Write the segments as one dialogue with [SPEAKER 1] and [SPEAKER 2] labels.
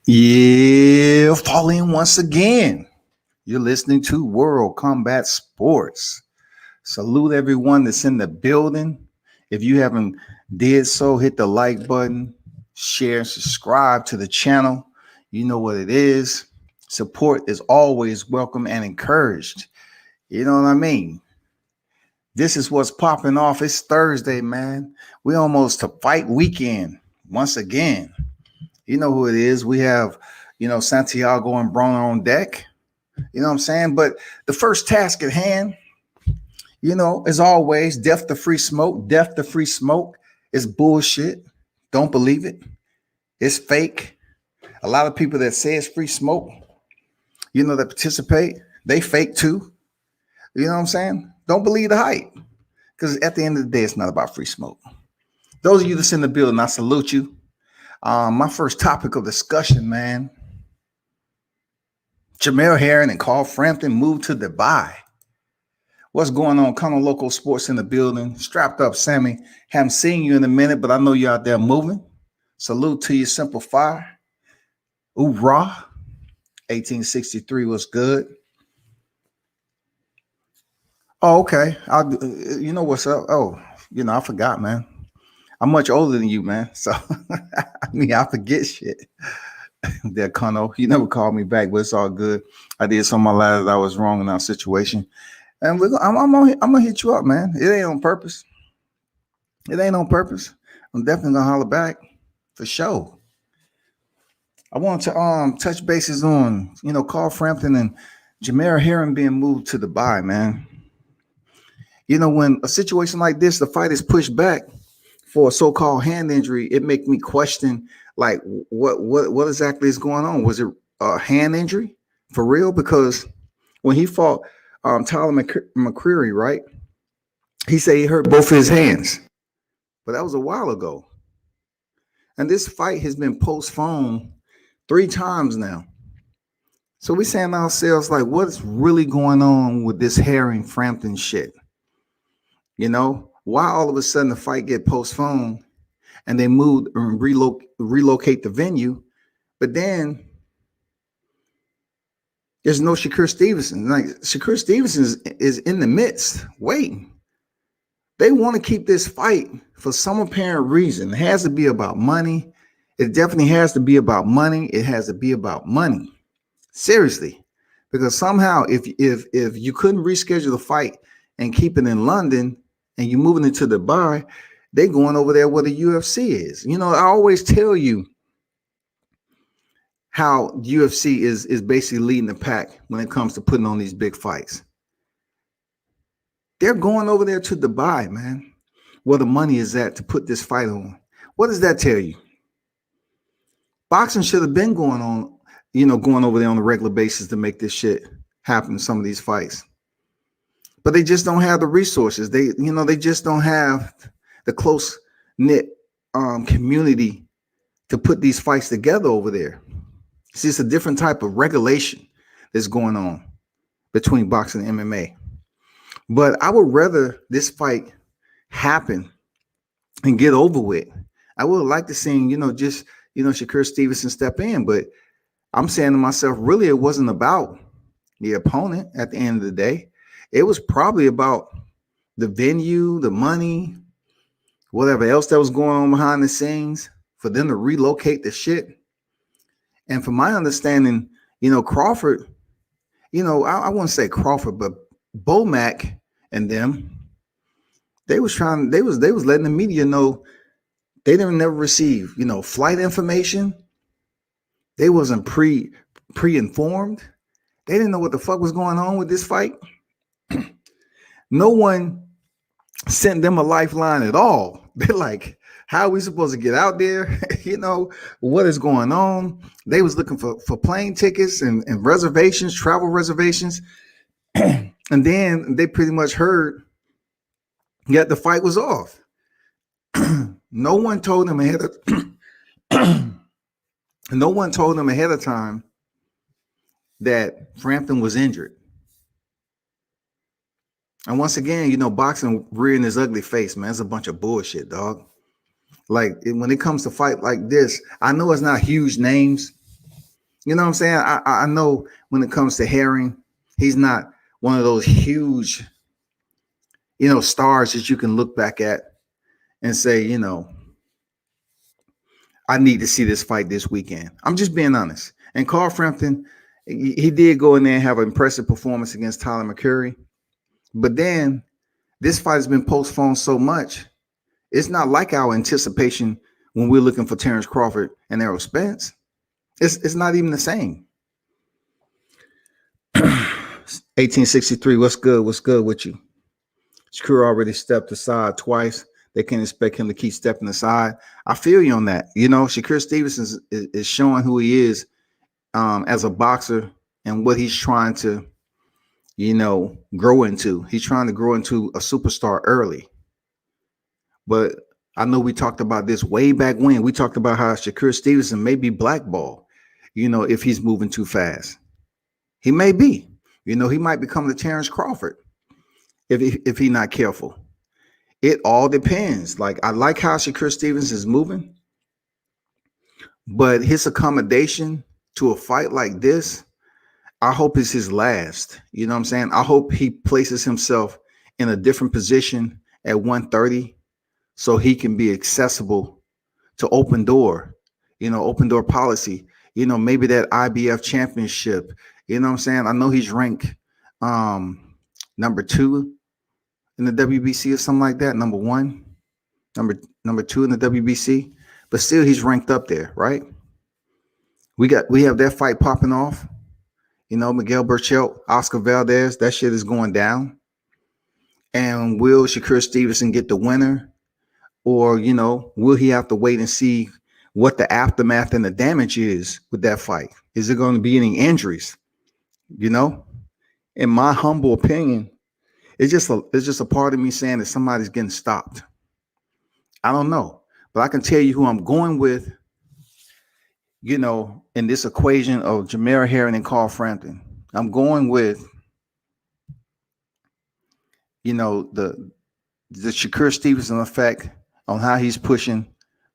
[SPEAKER 1] Yeah, falling once again. You're listening to World Combat Sports. Salute everyone that's in the building. If you haven't did so, hit the like button, share, subscribe to the channel. You know what it is. Support is always welcome and encouraged. You know what I mean? This is what's popping off. It's Thursday, man. We almost to fight weekend once again. You know who it is. We have, Santiago and Broner on deck. You know what I'm saying? But the first task at hand, as always, death to free smoke. Death to free smoke is bullshit. Don't believe it. It's fake. A lot of people that say it's free smoke, that participate, they fake too. You know what I'm saying? Don't believe the hype. Because at the end of the day, it's not about free smoke. Those of you that's in the building, I salute you. My first topic of discussion, man. Jamel Herring and Carl Frampton moved to Dubai. What's going on? Kind of local sports in the building. Strapped up, Sammy. Haven't seen you in a minute, but I know you're out there moving. Salute to you, Simple Fire. Hoorah. 1863 was good. Oh, okay. You know what's up? Oh, I forgot, man. I'm much older than you, man. So, I forget shit. There, Kano. You never called me back, but it's all good. I did some of my lives. I was wrong in our situation. And I'm gonna hit you up, man. It ain't on purpose. It ain't on purpose. I'm definitely gonna holler back for sure. I want to touch bases on, Carl Frampton and Jamel Herring being moved to Dubai, man. When a situation like this, the fight is pushed back for a so-called hand injury, it make me question, like, what exactly is going on? Was it a hand injury for real? Because when he fought Tyler McCreary, right, he said he hurt both his hands, but that was a while ago. And this fight has been postponed 3 times now. So we're saying to ourselves, like, what's really going on with this Herring Frampton shit? Why all of a sudden the fight get postponed and they moved and relocate the venue, but then there's no Shakur Stevenson. Like, Shakur Stevenson is in the midst waiting. They want to keep this fight for some apparent reason. It has to be about money. It definitely has to be about money. It has to be about money. Seriously. Because somehow if you couldn't reschedule the fight and keep it in London, and you're moving into Dubai, they going over there where the UFC is. I always tell you how UFC is basically leading the pack when it comes to putting on these big fights. They're going over there to Dubai, man, where the money is at to put this fight on. What does that tell you? Boxing should have been going on, going over there on a regular basis to make this shit happen, some of these fights. But they just don't have the resources. They just don't have the close-knit community to put these fights together over there. See, it's a different type of regulation that's going on between boxing and MMA. But I would rather this fight happen and get over with. I would like to see, Shakur Stevenson step in. But I'm saying to myself, really, it wasn't about the opponent at the end of the day. It was probably about the venue, the money, whatever else that was going on behind the scenes for them to relocate the shit. And from my understanding, Crawford, I wouldn't say Crawford, but Bomac and them, they was letting the media know they didn't never receive, flight information. They wasn't pre-informed. They didn't know what the fuck was going on with this fight. No one sent them a lifeline at all. They're like, how are we supposed to get out there? What is going on? They was looking for plane tickets and reservations, travel reservations. And then they pretty much heard that the fight was off. No one told them ahead of time that Frampton was injured. And once again, boxing rearing his ugly face, man. It's a bunch of bullshit, dog. Like, when it comes to fight like this, I know it's not huge names. You know what I'm saying? I know when it comes to Herring, he's not one of those huge, stars that you can look back at and say, I need to see this fight this weekend. I'm just being honest. And Carl Frampton, he did go in there and have an impressive performance against Tyler McCurry. But then this fight has been postponed so much. It's not like our anticipation when we're looking for Terrence Crawford and Errol Spence. It's not even the same. 1863, what's good? What's good with you? Shakur already stepped aside twice. They can't expect him to keep stepping aside. I feel you on that. Shakur Stevenson is showing who he is as a boxer and what he's trying to, grow into. He's trying to grow into a superstar early. But I know we talked about this way back when. We talked about how Shakur Stevenson may be blackballed, if he's moving too fast. He may be. He might become the Terrence Crawford if he's not careful. It all depends. Like, I like how Shakur Stevenson is moving, but his accommodation to a fight like this, I hope is his last. You know what I'm saying? I hope he places himself in a different position at 130 so he can be accessible to open door policy. Maybe that IBF championship. You know what I'm saying? I know he's ranked number 2 in the WBC or something like that. Number 1, number 2 in the WBC, but still he's ranked up there, right? We have that fight popping off. Miguel Berchelt, Oscar Valdez, that shit is going down. And will Shakur Stevenson get the winner? Or, will he have to wait and see what the aftermath and the damage is with that fight? Is there going to be any injuries? In my humble opinion, it's just a part of me saying that somebody's getting stopped. I don't know, but I can tell you who I'm going with, in this equation of Jamel Herring and Carl Frampton. I'm going with, the Shakur Stevenson effect on how he's pushing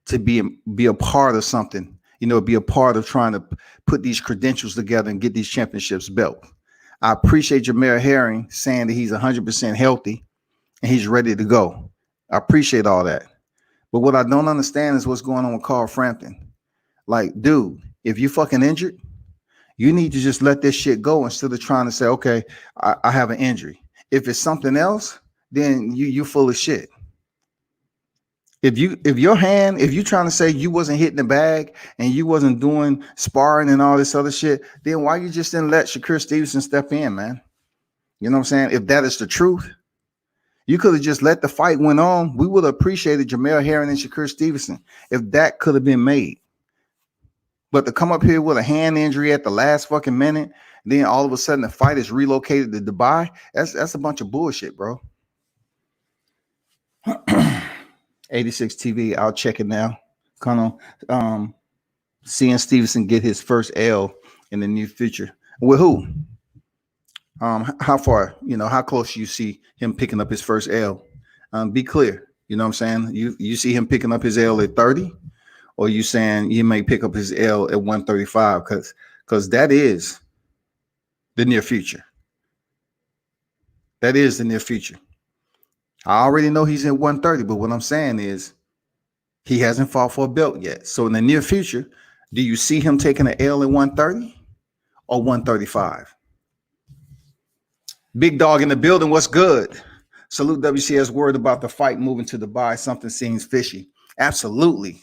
[SPEAKER 1] to be a part of something, be a part of trying to put these credentials together and get these championships belt. I appreciate Jamel Herring saying that he's 100% healthy and he's ready to go. I appreciate all that. But what I don't understand is what's going on with Carl Frampton. Like, dude, if you fucking injured, you need to just let this shit go instead of trying to say, okay, I have an injury. If it's something else, then you full of shit. If you're trying to say you wasn't hitting the bag and you wasn't doing sparring and all this other shit, then why you just didn't let Shakur Stevenson step in, man? You know what I'm saying? If that is the truth, you could have just let the fight went on. We would have appreciated Jamel Herring and Shakur Stevenson if that could have been made. But to come up here with a hand injury at the last fucking minute, then all of a sudden the fight is relocated to Dubai, that's a bunch of bullshit, bro. 86 TV, I'll check it now. Kind of seeing Stevenson get his first L in the near future. With who? How far? How close you see him picking up his first L? Be clear. You know what I'm saying? You see him picking up his L at 30, or you saying he may pick up his L at 135? Because that is the near future. That is the near future. I already know he's in 130, but what I'm saying is he hasn't fought for a belt yet. So in the near future, do you see him taking an L at 130 or 135? Big dog in the building. What's good? Salute WCS. Worried about the fight moving to Dubai. Something seems fishy. Absolutely.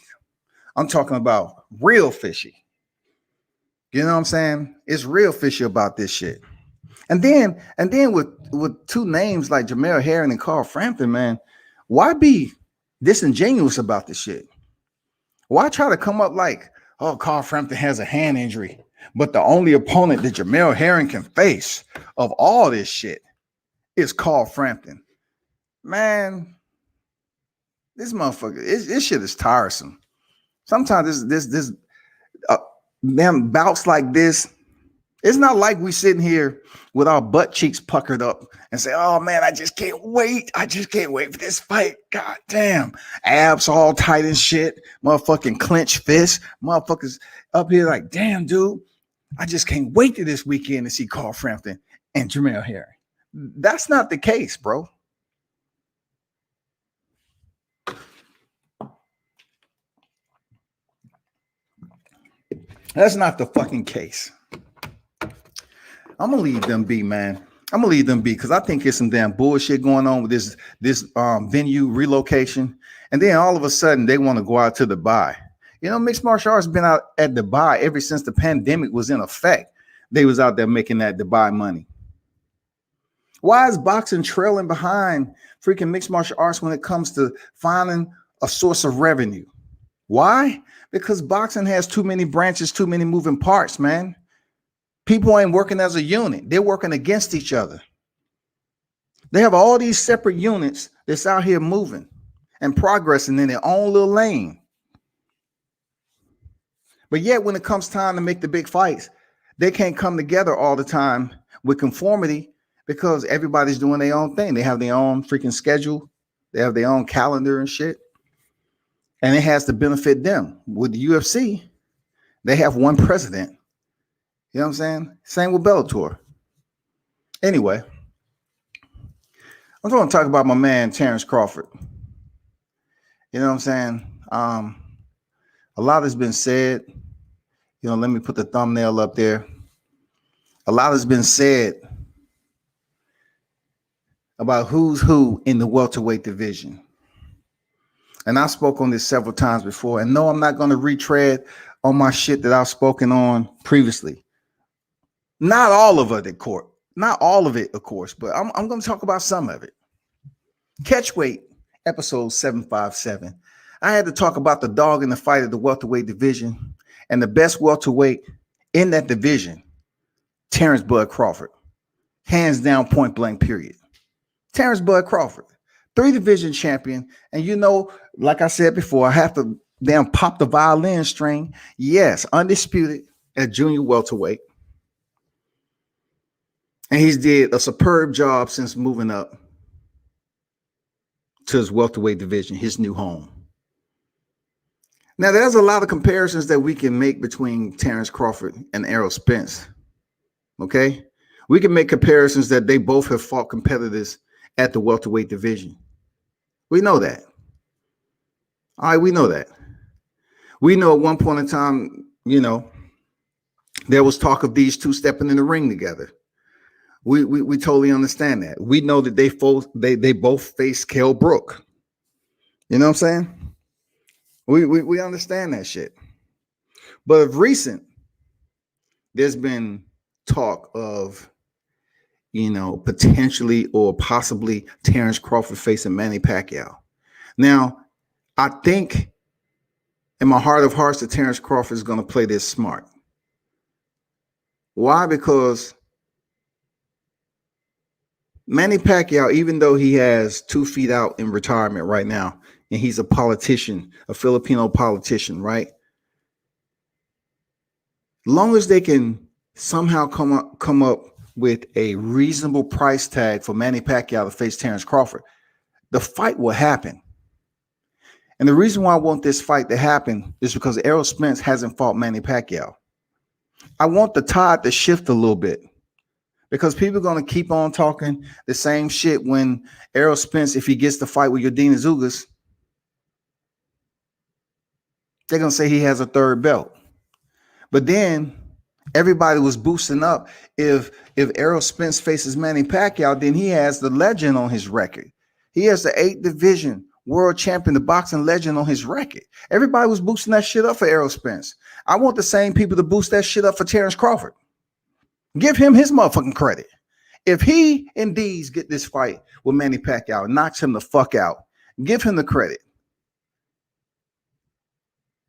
[SPEAKER 1] I'm talking about real fishy. You know what I'm saying? It's real fishy about this shit. And then with two names like Jamel Herring and Carl Frampton, man, why be disingenuous about this shit? Why try to come up like, oh, Carl Frampton has a hand injury, but the only opponent that Jamel Herring can face of all this shit is Carl Frampton? Man, this motherfucker, this shit is tiresome. Sometimes this damn bouts like this, it's not like we sitting here with our butt cheeks puckered up and say, oh man, I just can't wait. I just can't wait for this fight. God damn. Abs all tight and shit. Motherfucking clenched fists. Motherfuckers up here like, damn, dude. I just can't wait to this weekend to see Carl Frampton and Jamel Herring. That's not the case, bro. That's not the fucking case. I'm gonna leave them be, man. I'm gonna leave them be because I think there's some damn bullshit going on with this venue relocation, and then all of a sudden they want to go out to Dubai. You know, mixed martial arts been out at Dubai ever since the pandemic was in effect. They was out there making that Dubai money. Why is boxing trailing behind freaking mixed martial arts when it comes to finding a source of revenue? Why? Because boxing has too many branches, too many moving parts, man. People ain't working as a unit. They're working against each other. They have all these separate units that's out here moving and progressing in their own little lane. But yet when it comes time to make the big fights, they can't come together all the time with conformity because everybody's doing their own thing. They have their own freaking schedule. They have their own calendar and shit. And it has to benefit them. With the UFC, they have one president. You know what I'm saying? Same with Bellator. Anyway, I'm going to talk about my man, Terrence Crawford. You know what I'm saying? A lot has been said. You know, let me put the thumbnail up there. A lot has been said about who's who in the welterweight division. And I spoke on this several times before. And no, I'm not going to retread on my shit that I've spoken on previously. Not all of it, of course. Not all of it, of course. But I'm going to talk about some of it. Catchweight, episode 757. I had to talk about the dog in the fight of the welterweight division. And the best welterweight in that division, Terrence Bud Crawford. Hands down, point blank, period. Terrence Bud Crawford. 3-division champion. And you know, like I said before, I have to damn pop the violin string. Yes, undisputed at junior welterweight. And he's did a superb job since moving up to his welterweight division, his new home. Now, there's a lot of comparisons that we can make between Terrence Crawford and Errol Spence. Okay? We can make comparisons that they both have fought competitors at the welterweight division. We know that. All right, we know that. We know at one point in time, you know, there was talk of these two stepping in the ring together. We totally understand that. We know that they both faced Kell Brook. You know what I'm saying? We understand that shit. But of recent, there's been talk of, you know, potentially or possibly Terrence Crawford facing Manny Pacquiao. Now, I think in my heart of hearts that Terrence Crawford is going to play this smart. Why? Because Manny Pacquiao, even though he has 2 feet out in retirement right now, and he's a politician, a Filipino politician, right? Long as they can somehow come up with a reasonable price tag for Manny Pacquiao to face Terrence Crawford, the fight will happen. And the reason why I want this fight to happen is because Errol Spence hasn't fought Manny Pacquiao. I want the tide to shift a little bit because people are going to keep on talking the same shit when Errol Spence, if he gets the fight with Yordenis Ugas, they're going to say he has a 3rd belt. But then everybody was boosting up. If Errol Spence faces Manny Pacquiao, then he has the legend on his record. He has the 8th division world champion, the boxing legend on his record. Everybody was boosting that shit up for Errol Spence. I want the same people to boost that shit up for Terrence Crawford. Give him his motherfucking credit. If he indeed get this fight with Manny Pacquiao, knocks him the fuck out, give him the credit.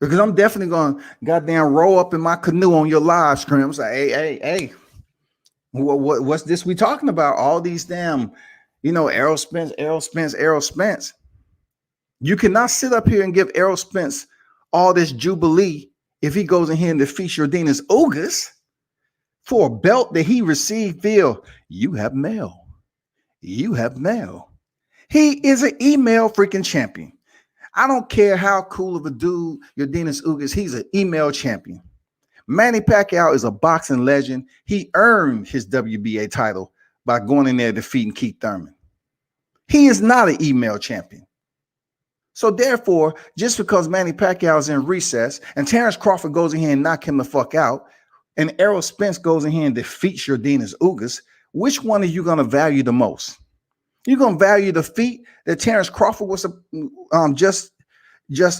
[SPEAKER 1] Because I'm definitely going to goddamn roll up in my canoe on your live stream. I'm like, hey, what's this we talking about? All these damn, you know, Errol Spence. You cannot sit up here and give Errol Spence all this jubilee if he goes in here and defeats Yordenis Ugas for a belt that he received via you have mail. You have mail. He is an email freaking champion. I don't care how cool of a dude Yordenis Ugas, he's an email champion. Manny Pacquiao is a boxing legend. He earned his WBA title by going in there defeating Keith Thurman. He is not an email champion. So therefore, just because Manny Pacquiao is in recess and Terrence Crawford goes in here and knock him the fuck out, and Errol Spence goes in here and defeats Yordenis Ugas, which one are you going to value the most? You're going to value the feat that Terrence Crawford was just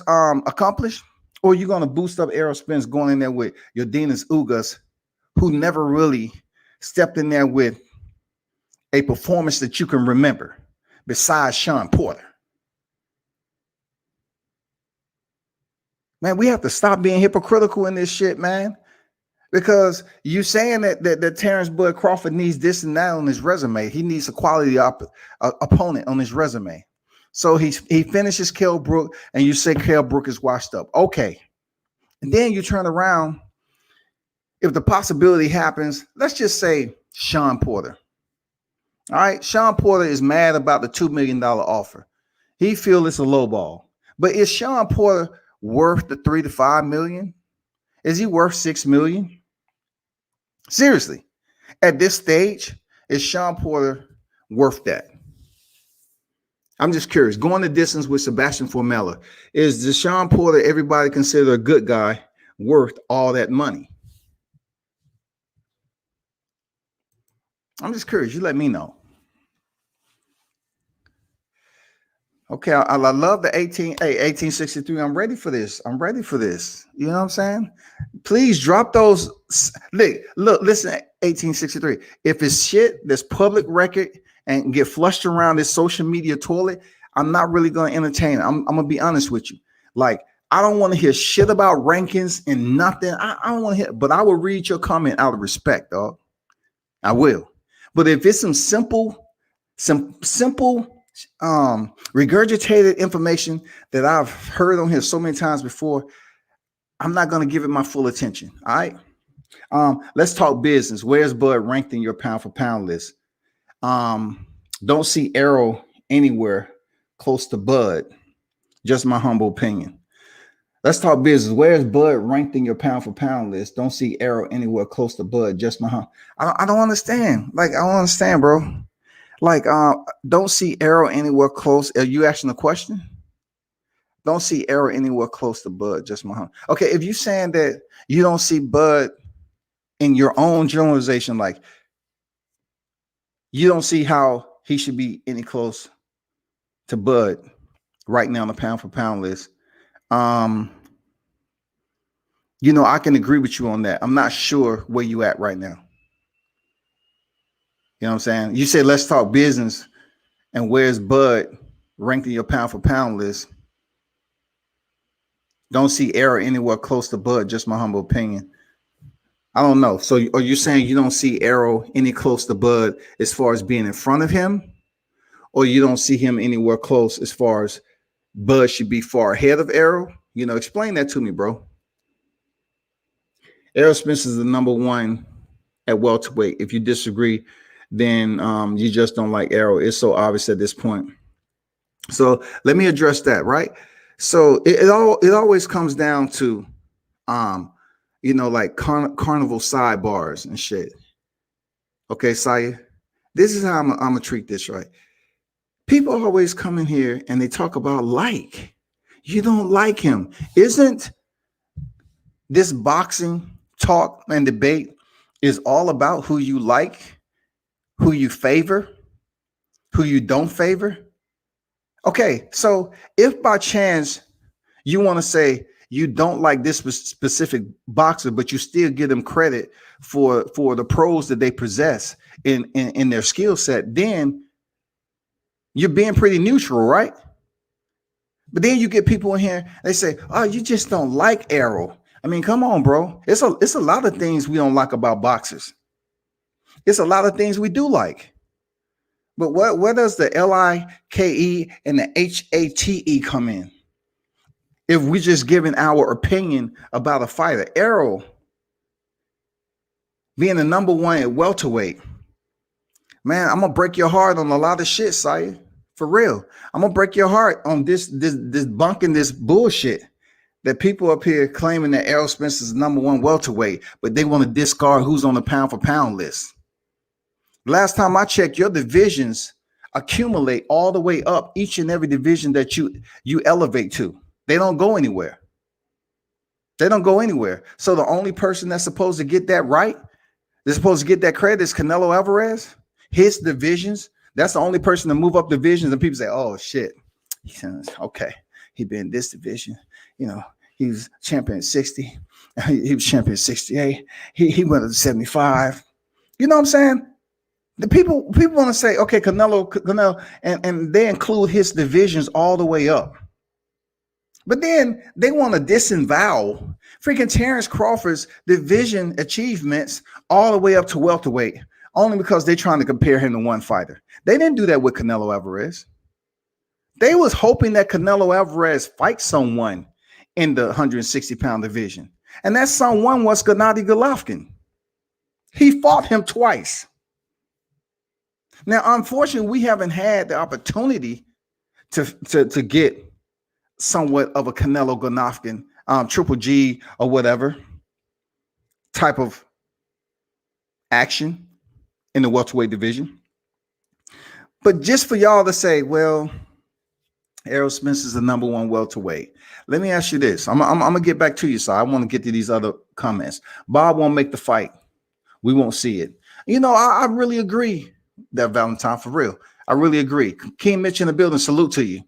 [SPEAKER 1] accomplished, or you're going to boost up Errol Spence going in there with Yordenis Ugas, who never really stepped in there with a performance that you can remember besides Shawn Porter? Man, we have to stop being hypocritical in this shit, man. Because you saying that Terrence Bud Crawford needs this and that on his resume. He needs a quality opponent on his resume. So he finishes Kell Brook, and you say Kell Brook is washed up. Okay. And then you turn around. If the possibility happens, let's just say Shawn Porter. All right. Shawn Porter is mad about the $2 million offer. He feels it's a low ball. But is Shawn Porter worth the $3 to $5 million? Is he worth $6 million? Seriously, at this stage, is Shawn Porter worth that? I'm just curious. Going the distance with Sebastian Formella, is the Shawn Porter everybody consider a good guy worth all that money? I'm just curious. You let me know. Okay, I love the 1863. I'm ready for this. I'm ready for this. You know what I'm saying? Please drop those. Look, listen, 1863. If it's shit that's public record and get flushed around this social media toilet, I'm not really going to entertain it. I'm going to be honest with you. Like, I don't want to hear shit about rankings and nothing. I don't want to hear, but I will read your comment out of respect, dog. I will. But if it's some simple regurgitated information that I've heard on here so many times before, I'm not going to give it my full attention. All right. Let's talk business. Where's Bud ranked in your pound for pound list? Don't see Errol anywhere close to Bud. Just my humble opinion. Let's talk business. Where's Bud ranked in your pound for pound list? Don't see Errol anywhere close to Bud. Just my I don't understand. Like, I don't understand, bro. Like, don't see Errol anywhere close. Are you asking a question? Don't see Errol anywhere close to Bud. Just my okay. If you're saying that you don't see Bud in your own generalization, like you don't see how he should be any close to Bud right now on the pound for pound list. You know, I can agree with you on that. I'm not sure where you at right now. You know what I'm saying? You said, let's talk business. And where's Bud ranked in your pound for pound list? Don't see Errol anywhere close to Bud. Just my humble opinion. I don't know. So are you saying you don't see Errol any close to Bud as far as being in front of him? Or you don't see him anywhere close as far as Bud should be far ahead of Errol? You know, explain that to me, bro. Errol Spence is the number one at welterweight. If you disagree, then you just don't like Errol. It's so obvious at this point. So let me address that, right? So it always comes down to, you know, like carnival sidebars and shit. Okay, Saya, this is how I'm gonna treat this, right? People always come in here and they talk about like. You don't like him. Isn't this boxing talk and debate is all about who you like, who you favor, who you don't favor? Okay, so if by chance you want to say you don't like this specific boxer, but you still give them credit for the pros that they possess in their skill set, then you're being pretty neutral, right? But then you get people in here, they say, oh, you just don't like Errol. I mean, come on, bro. It's a lot of things we don't like about boxers. It's a lot of things we do like. But where does the LIKE and the HATE come in? If we just giving our opinion about a fighter, Errol being the number one at welterweight, man, I'm gonna break your heart on a lot of shit, Saya. For real. I'm gonna break your heart on this bunking this bullshit. that people up here claiming that Errol Spence is the #1 welterweight, but they want to discard who's on the pound for pound list. Last time I checked, your divisions accumulate all the way up each and every division that you elevate to. They don't go anywhere. They don't go anywhere. So the only person that's supposed to get that right, they're supposed to get that credit, is Canelo Alvarez. His divisions, that's the only person to move up divisions, and people say, oh shit, okay, he been in this division. You know, he was champion at 60. He was champion at 68. He went to 75. You know what I'm saying? The people want to say, okay, Canelo, and they include his divisions all the way up. But then they want to disavow freaking Terrence Crawford's division achievements all the way up to welterweight, only because they're trying to compare him to one fighter. They didn't do that with Canelo Alvarez. They was hoping that Canelo Alvarez fights someone in the 160-pound division. And that someone was Gennady Golovkin. He fought him twice. Now, unfortunately, we haven't had the opportunity to get somewhat of a Canelo Golovkin, Triple G or whatever type of action in the welterweight division. But just for y'all to say, well, Errol Spence is the #1 welterweight. Let me ask you this. I'm gonna get back to you, so I want to get to these other comments. Bob won't make the fight. We won't see it. You know, I really agree that Valentine, for real. I really agree. King Mitch in the building. Salute to you.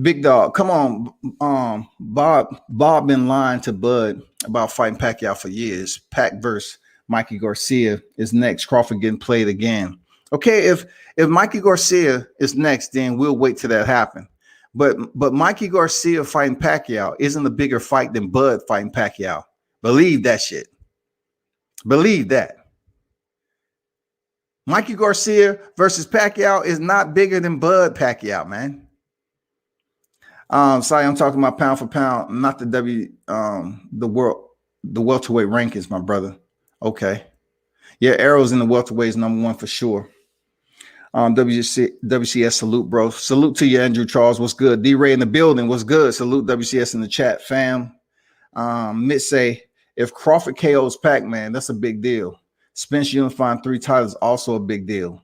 [SPEAKER 1] Big dog, come on. Bob been lying to Bud about fighting Pacquiao for years. Pac versus Mikey Garcia is next. Crawford getting played again. Okay, if Mikey Garcia is next, then we'll wait till that happen. But Mikey Garcia fighting Pacquiao isn't a bigger fight than Bud fighting Pacquiao. Believe that shit. Believe that. Mikey Garcia versus Pacquiao is not bigger than Bud Pacquiao, man. Sorry, I'm talking about pound for pound, not the welterweight rankings, my brother. Okay. Yeah, Arrow's in the welterweight is #1 for sure. WCS, salute, bro. Salute to you, Andrew Charles. What's good? D-Ray in the building. What's good? Salute WCS in the chat, fam. Mitch say, if Crawford KO's Pac-Man, that's a big deal. Spence unifying 3 titles, also a big deal.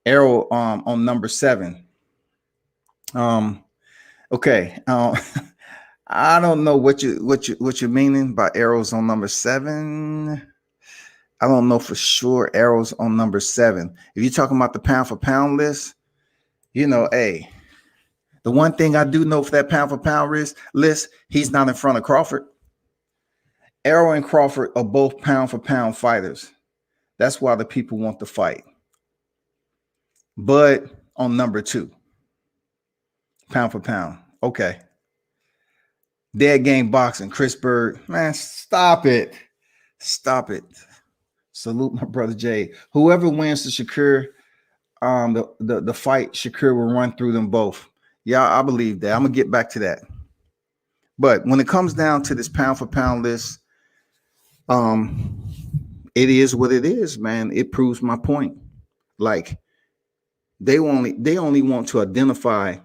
[SPEAKER 1] Arrow on #7. Okay. I don't know what you're meaning by arrows on #7. I don't know for sure arrows on #7. If you're talking about the pound for pound list, you know, hey, the one thing I do know for that pound for pound list, he's not in front of Crawford. Arrow and Crawford are both pound for pound fighters. That's why the people want the fight. But on #2, pound for pound. Okay. Dead game boxing. Chris Bird. Man, stop it. Stop it. Salute my brother Jay. Whoever wins the Shakur, the fight, Shakur will run through them both. Yeah, I believe that. I'm gonna get back to that. But when it comes down to this pound for pound list, it is what it is, man. It proves my point. Like they only want to identify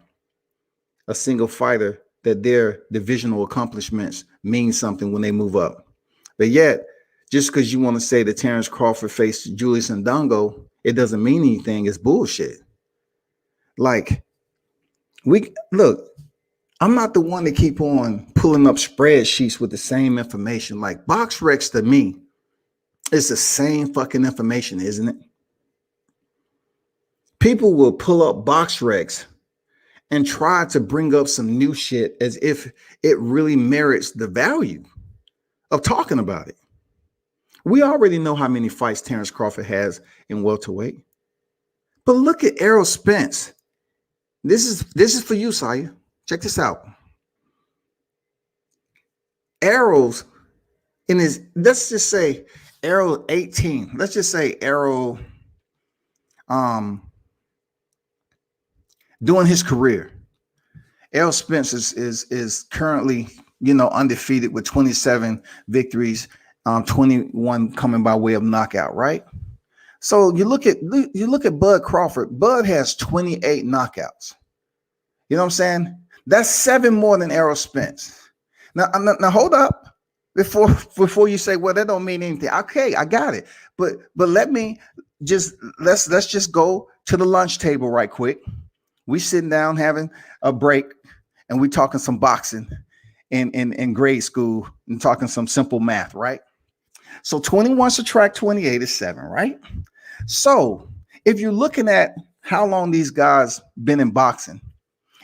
[SPEAKER 1] a single fighter that their divisional accomplishments mean something when they move up. But yet, just because you want to say that Terrence Crawford faced Julius Ndongo, it doesn't mean anything. It's bullshit. Like, look, I'm not the one to keep on pulling up spreadsheets with the same information. Like, BoxRecs to me, it's the same fucking information, isn't it? People will pull up BoxRecs and try to bring up some new shit as if it really merits the value of talking about it. We already know how many fights Terrence Crawford has in welterweight. But look at Errol Spence. This is for you, Saya. Check this out. Errol's in his, let's just say Errol 18. Let's just say Errol during his career. Errol Spence is currently, undefeated with 27 victories, 21 coming by way of knockout, right? So you look at Bud Crawford. Bud has 28 knockouts. You know what I'm saying? That's 7 more than Errol Spence. Now hold up before you say, well, that don't mean anything. Okay, I got it. But let's just go to the lunch table right quick. We sitting down having a break, and we talking some boxing in grade school and talking some simple math, right? So 21 subtract 28 is 7, right? So if you're looking at how long these guys been in boxing,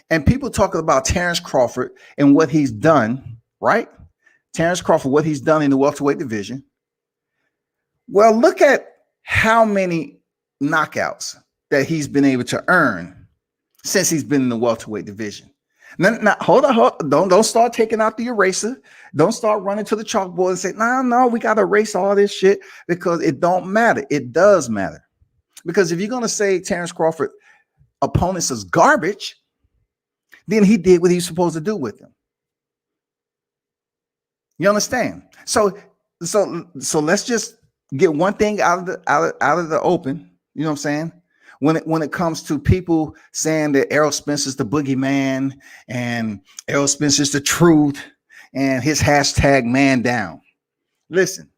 [SPEAKER 1] and people talking about Terrence Crawford and what he's done, right? Terrence Crawford, what he's done in the welterweight division. Well, look at how many knockouts that he's been able to earn since he's been in the welterweight division. Now hold on. Don't start taking out the eraser. Don't start running to the chalkboard and say, no, we got to erase all this shit, because it don't matter. It does matter. Because if you're going to say Terrence Crawford opponents is garbage, then he did what he was supposed to do with them. You understand? So let's just get one thing out of the open. You know what I'm saying? When it comes to people saying that Errol Spencer's the boogeyman and Errol Spencer's the truth and his hashtag man down. Listen,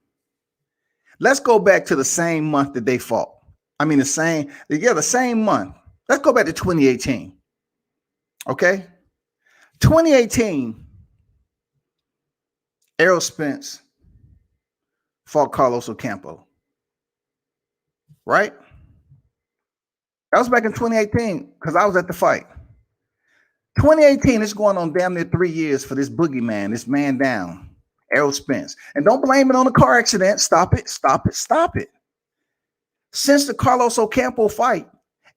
[SPEAKER 1] let's go back to the same month that they fought. I mean, the same month. Let's go back to 2018. Okay? 2018, Errol Spence fought Carlos Ocampo. Right? That was back in 2018 because I was at the fight. 2018 is going on damn near 3 years for this boogeyman, this man down, Errol Spence. And don't blame it on the car accident. Stop it. Since the Carlos Ocampo fight,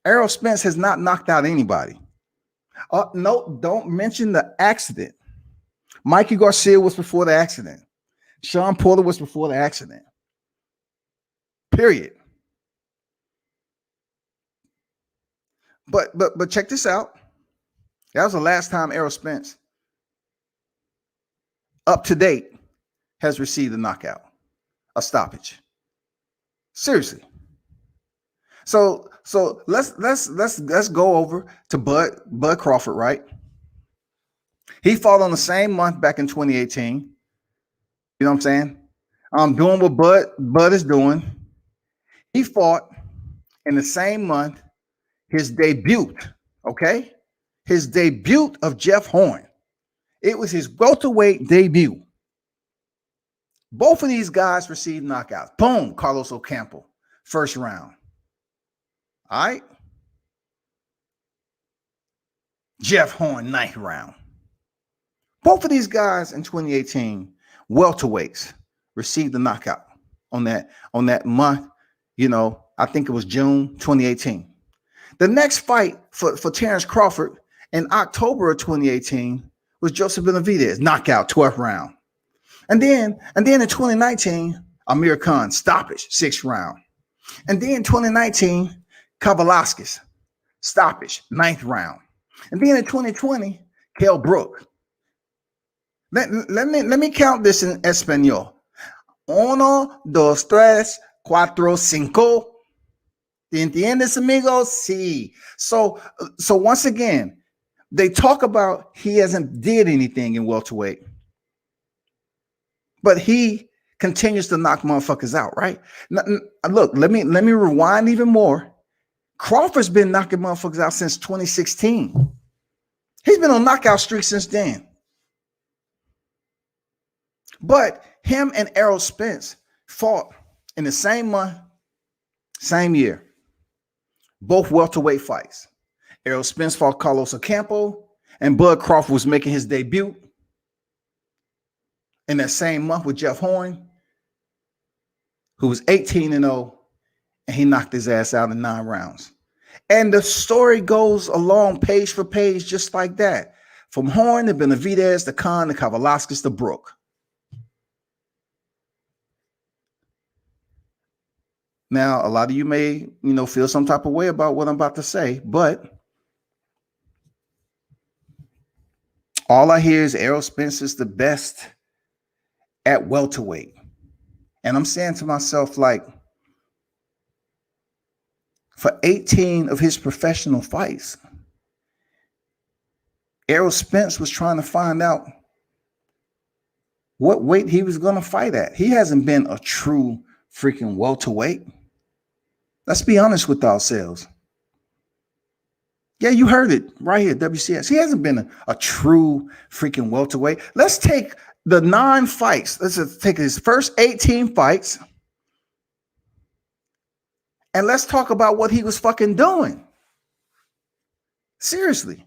[SPEAKER 1] Errol Spence has not knocked out anybody. No, don't mention the accident. Mikey Garcia was before the accident. Sean Porter was before the accident. Period. But check this out. That was the last time Errol Spence, up to date, has received a knockout, a stoppage. Seriously. So let's go over to Bud Crawford, right? He fought on the same month back in 2018. You know what I'm saying? I'm doing what Bud is doing. He fought in the same month his debut, okay? His debut of Jeff Horn. It was his welterweight debut. Both of these guys received knockouts. Boom, Carlos Ocampo, first round. All right. Jeff Horn, ninth round. Both of these guys in 2018, welterweights, received the knockout on that month. You know, I think it was June 2018. The next fight for Terrence Crawford in October of 2018 was Joseph Benavidez, knockout, 12th round. And then in 2019, Amir Khan, stoppage, 6th round. And then 2019, Kavalauskas, stoppage, 9th round. And then in 2020, Kell Brook. Let me count this in Espanol. 1, 2, 3, 4, 5. ¿Entiendes, amigos? Sí. So once again, they talk about he hasn't did anything in welterweight, but he continues to knock motherfuckers out, right? Now, look, let me rewind even more. Crawford's been knocking motherfuckers out since 2016. He's been on knockout streak since then. But him and Errol Spence fought in the same month, same year. Both welterweight fights. Errol Spence fought Carlos Ocampo, and Bud Crawford was making his debut in that same month with Jeff Horn, who was 18-0, and he knocked his ass out in 9 rounds. And the story goes along page for page just like that. From Horn to Benavidez to Khan to Kavalauskas to Brook. Now, a lot of you may, feel some type of way about what I'm about to say, but all I hear is Errol Spence is the best at welterweight. And I'm saying to myself, like, for 18 of his professional fights, Errol Spence was trying to find out what weight he was going to fight at. He hasn't been a true freaking welterweight. Let's be honest with ourselves. Yeah, you heard it right here, WCS. He hasn't been a true freaking welterweight. Let's take the 9 fights. Let's just take his first 18 fights. And let's talk about what he was fucking doing. Seriously.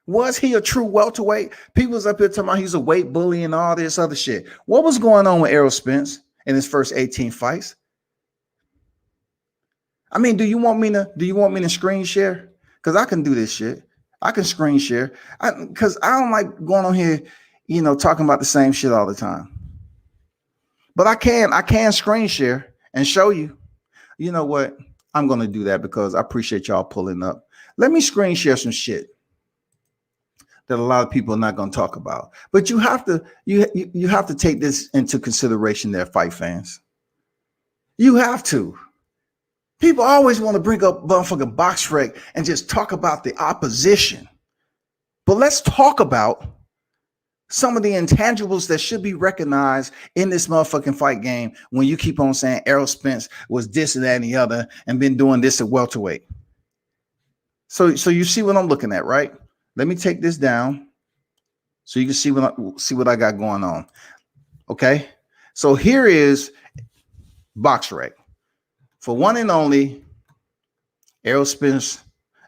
[SPEAKER 1] Was he a true welterweight? People was up here talking about he's a weight bully and all this other shit. What was going on with Errol Spence in his first 18 fights? I mean, do you want me to screen share? Because I can do this shit. I can screen share. Because I don't like going on here, talking about the same shit all the time. But I can screen share and show you. You know what? I'm going to do that because I appreciate y'all pulling up. Let me screen share some shit that a lot of people are not going to talk about. But you have to take this into consideration there, fight fans. You have to. People always want to bring up motherfucking BoxRec and just talk about the opposition. But let's talk about some of the intangibles that should be recognized in this motherfucking fight game when you keep on saying Errol Spence was this and that and the other and been doing this at welterweight. So you see what I'm looking at, right? Let me take this down so you can see what I got going on. Okay? So here is BoxRec. For one and only, Errol Spence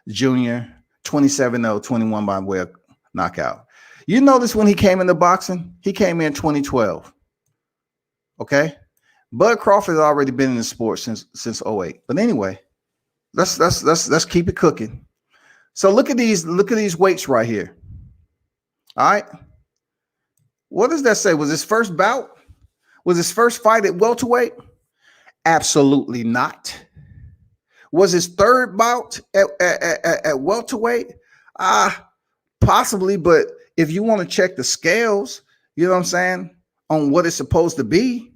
[SPEAKER 1] Jr., 27-0, 21 by way of knockout. You notice when he came into boxing, he came in 2012. Okay? Bud Crawford has already been in the sport since 08. But anyway, let's keep it cooking. So look at these weights right here. All right. What does that say? Was his first bout? Was his first fight at welterweight? Absolutely not. Was his third bout at welterweight? Possibly, but if you want to check the scales, you know what I'm saying, on what it's supposed to be,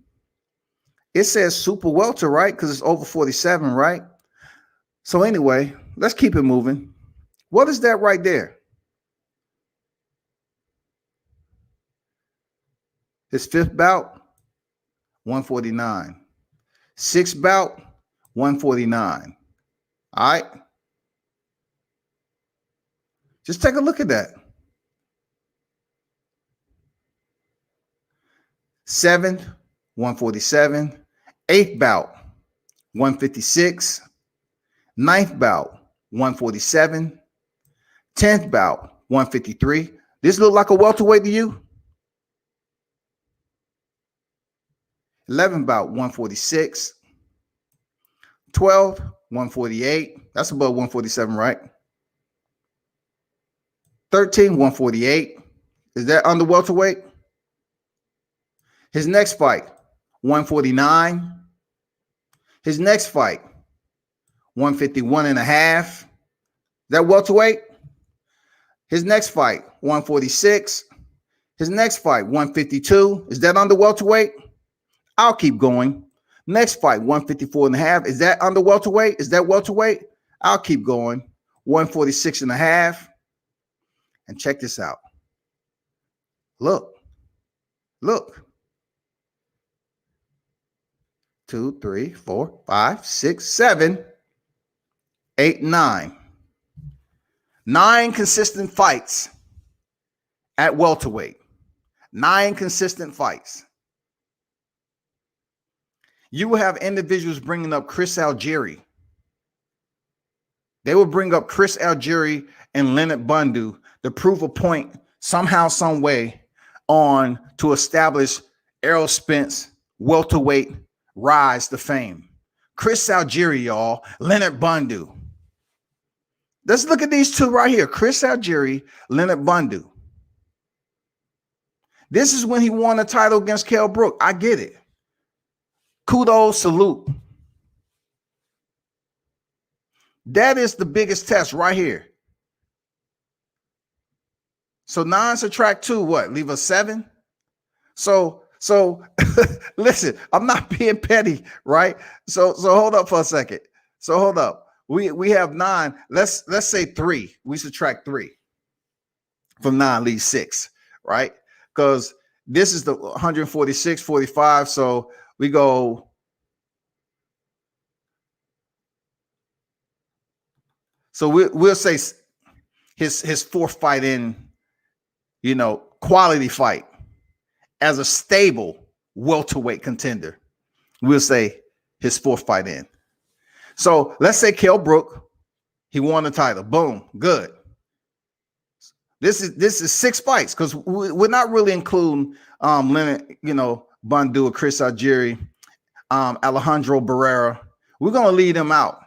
[SPEAKER 1] it says super welter, right? Because it's over 47, right? So anyway, let's keep it moving. What is that right there? His fifth bout, 149. Sixth bout, 149. All right. Just take a look at that. Seventh, 147. Eighth bout, 156. Ninth bout, 147. 10th bout, 153. This look like a welterweight to you? 11th bout, 146. 12, 148. That's above 147, right? 13, 148. Is that under welterweight? His next fight, 149. His next fight, 151 and a half. Is that welterweight? His next fight, 146. His next fight, 152. Is that under welterweight? I'll keep going. Next fight, 154 and a half. Is that under welterweight? Is that welterweight? I'll keep going. 146 and a half. And check this out. Look. 2, 3, 4, 5, 6, 7, 8, 9. 9 consistent fights at welterweight. 9 consistent fights. You will have individuals bringing up Chris Algieri. They will bring up Chris Algieri and Leonard Bundu to prove a point somehow, some way on to establish Errol Spence welterweight rise to fame. Chris Algieri, y'all. Leonard Bundu. Let's look at these two right here. Chris Algieri, Leonard Bundu. This is when he won a title against Kell Brook. I get it. Kudos, salute. That is the biggest test right here. So 9 subtract 2, what? Leave us 7? So listen, I'm not being petty, right? So hold up for a second. So hold up. We have 9. Let's say 3. We subtract 3 from 9, leaves 6, right? Because This is the 146, 45. So we go. So we'll say his fourth fight in, quality fight as a stable welterweight contender. We'll say his fourth fight in. So let's say Kell Brook, he won the title. Boom, good. This is 6 fights because we're not really including Leonard, Bandua, Chris Algieri, Alejandro Barrera. We're gonna leave them out.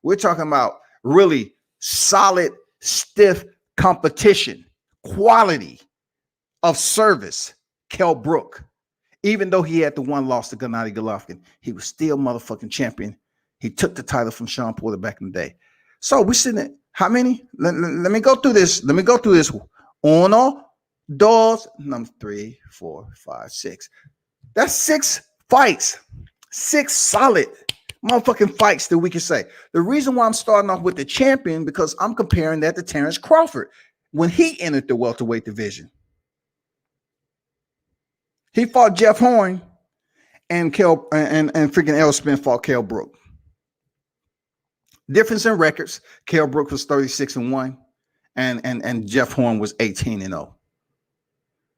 [SPEAKER 1] We're talking about really solid, stiff competition, quality of service. Kell Brook, even though he had the one loss to Gennady Golovkin, he was still motherfucking champion. He took the title from Shawn Porter back in the day. So we're sitting at how many? Let me go through this. Let me go through this. Uno, dos, number 3, 4, 5, 6. That's 6 fights. 6 solid motherfucking fights that we can say. The reason why I'm starting off with the champion, because I'm comparing that to Terrence Crawford when he entered the welterweight division. He fought Jeff Horn, and freaking Errol Spence fought Kell Brook. Difference in records: Kell Brook was 36-1, and Jeff Horn was 18-0.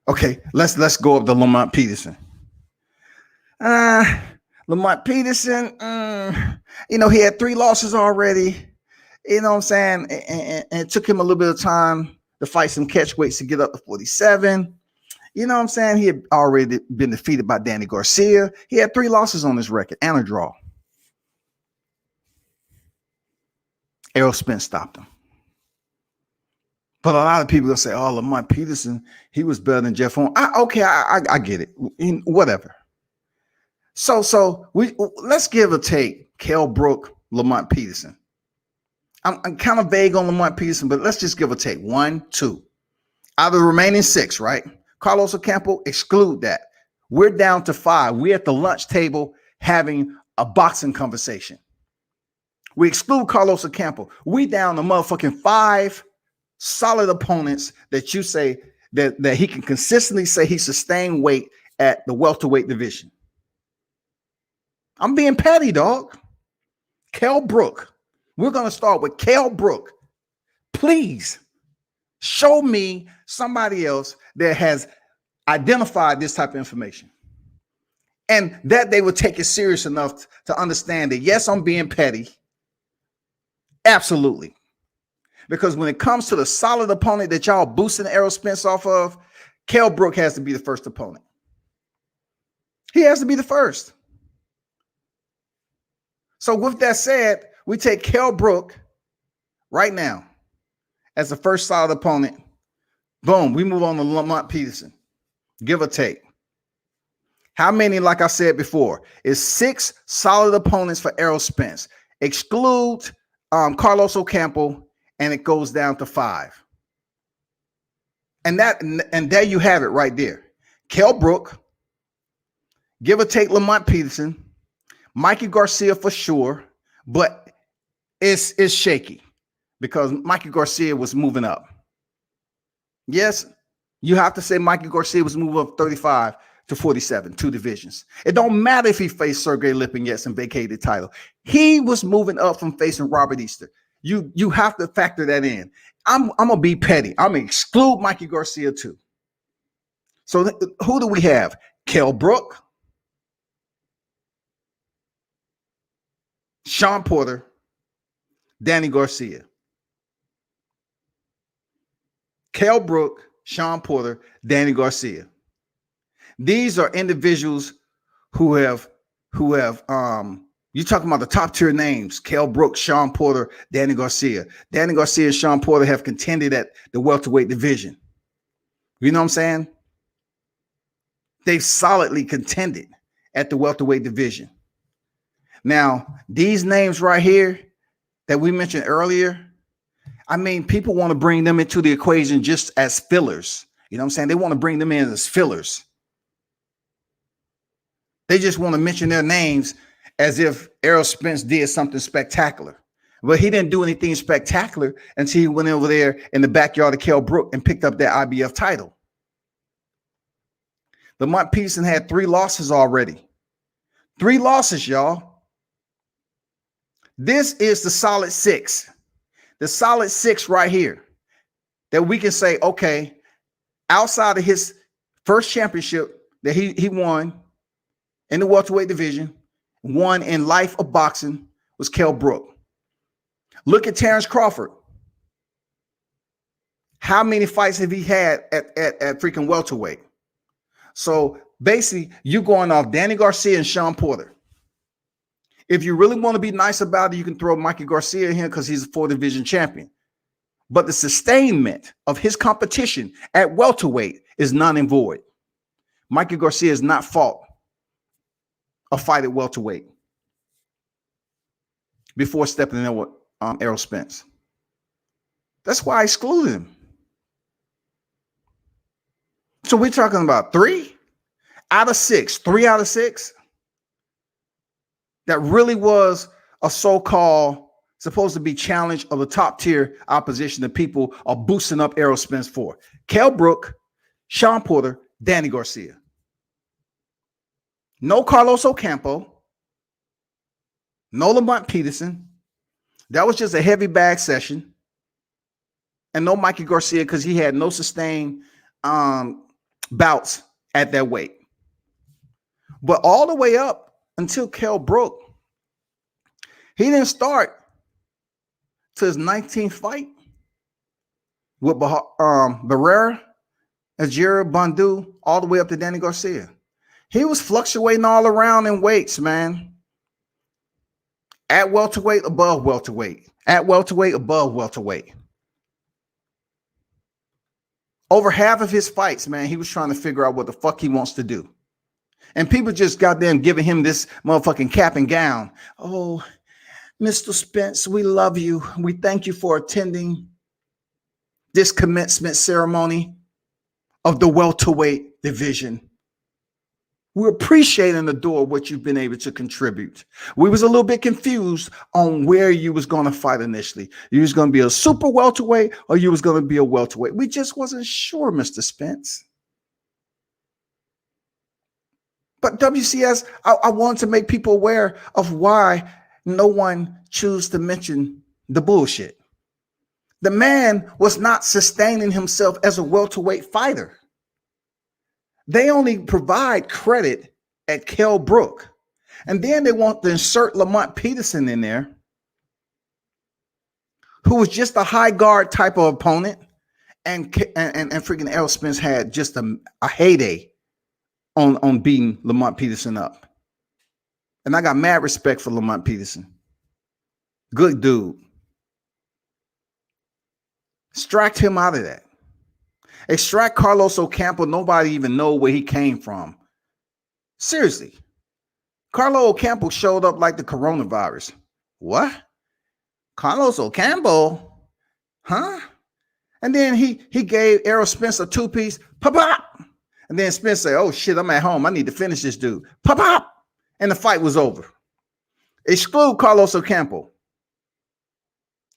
[SPEAKER 1] Okay, let's go up to Lamont Peterson. Lamont Peterson, he had 3 losses already. You know what I'm saying? And it took him a little bit of time to fight some catch weights to get up to 47. You know what I'm saying? He had already been defeated by Danny Garcia. He had 3 losses on his record and a draw. Errol Spence stopped him. But a lot of people will say, oh, Lamont Peterson, he was better than Jeff Horn. I get it. Whatever. So let's give or take Kell Brook, Lamont Peterson. I'm kind of vague on Lamont Peterson, but let's just give or take 1, 2. Out of the remaining 6, right? Carlos Ocampo, exclude that. We're down to 5. We're at the lunch table having a boxing conversation. We exclude Carlos Ocampo. We down to motherfucking 5 solid opponents that you say that he can consistently say he sustained weight at the welterweight division. I'm being petty, dog. Kell Brook. We're going to start with Kell Brook. Please show me somebody else that has identified this type of information and that they would take it serious enough to understand that, yes, I'm being petty. Absolutely. Because when it comes to the solid opponent that y'all boosting Errol Spence off of, Kell Brook has to be the first opponent. He has to be the first. So with that said, we take Kell Brook right now as the first solid opponent. Boom, we move on to Lamont Peterson, give or take. How many, like I said before, is 6 solid opponents for Errol Spence. Exclude Carlos Ocampo, and it goes down to 5. And there you have it right there. Kell Brook, give or take Lamont Peterson, Mikey Garcia for sure, but it's shaky because Mikey Garcia was moving up. Yes, you have to say Mikey Garcia was moving up 35 to 47, 2 divisions. It don't matter if he faced Sergey Lipinets and vacated the title. He was moving up from facing Robert Easter. You have to factor that in. I'm going to be petty. I'm going to exclude Mikey Garcia too. So who do we have? Kell Brook, Shawn Porter, Danny Garcia. Kell Brook, Shawn Porter, Danny Garcia. These are individuals who have you're talking about the top tier names: Kell Brook, Shawn Porter, Danny Garcia. Danny Garcia and Shawn Porter have contended at the welterweight division. You know what I'm saying? They've solidly contended at the welterweight division. Now, these names right here that we mentioned earlier, I mean, people want to bring them into the equation just as fillers. You know what I'm saying? They want to bring them in as fillers. They just want to mention their names as if Errol Spence did something spectacular. But he didn't do anything spectacular until he went over there in the backyard of Kell Brook and picked up that IBF title. Lamont Peterson had 3 losses already. 3 losses, y'all. This is the solid 6. The solid 6 right here that we can say, okay, outside of his first championship that he won in the welterweight division, won in life of boxing, was Kell Brook. Look at Terrence Crawford. How many fights have he had at freaking welterweight? So basically, you're going off Danny Garcia and Sean Porter. If you really want to be nice about it, you can throw Mikey Garcia in here because he's a 4-division champion. But the sustainment of his competition at welterweight is non and void. Mikey Garcia has not fought a fight at welterweight before stepping in with Errol Spence. That's why I excluded him. So we're talking about 3 out of 6, 3 out of 6. That really was a so-called supposed to be challenge of the top tier opposition that people are boosting up Errol Spence for. Kell Brook, Sean Porter, Danny Garcia. No Carlos Ocampo. No Lamont Peterson. That was just a heavy bag session. And no Mikey Garcia because he had no sustained bouts at that weight. But all the way up until Kell Brook, he didn't start to his 19th fight with Barrera, Ajira, Bondu, all the way up to Danny Garcia. He was fluctuating all around in weights, man. At welterweight, above welterweight. At welterweight, above welterweight. Over half of his fights, man, he was trying to figure out what the fuck he wants to do. And people just got them giving him this motherfucking cap and gown. Oh, Mr. Spence, we love you. We thank you for attending this commencement ceremony of the welterweight division. We appreciate and adore what you've been able to contribute. We was a little bit confused on where you was going to fight initially. You was going to be a super welterweight or you was going to be a welterweight. We just wasn't sure, Mr. Spence. But WCS, I wanted to make people aware of why no one chose to mention the bullshit. The man was not sustaining himself as a welterweight fighter. They only provide credit at Kell Brook. And then they want to insert Lamont Peterson in there, who was just a high guard type of opponent. And freaking Errol Spence had just a heyday on beating Lamont Peterson up. And I got mad respect for Lamont Peterson. Good dude. Extract him out of that. Extract Carlos Ocampo. Nobody even know where he came from. Seriously. Carlos Ocampo showed up like the coronavirus. What? Carlos Ocampo? Huh? And then he gave Errol Spence a 2-piece. Pop-pop. And then Spence said, oh shit, I'm at home. I need to finish this dude. Pop-pop. And the fight was over. Exclude Carlos Ocampo.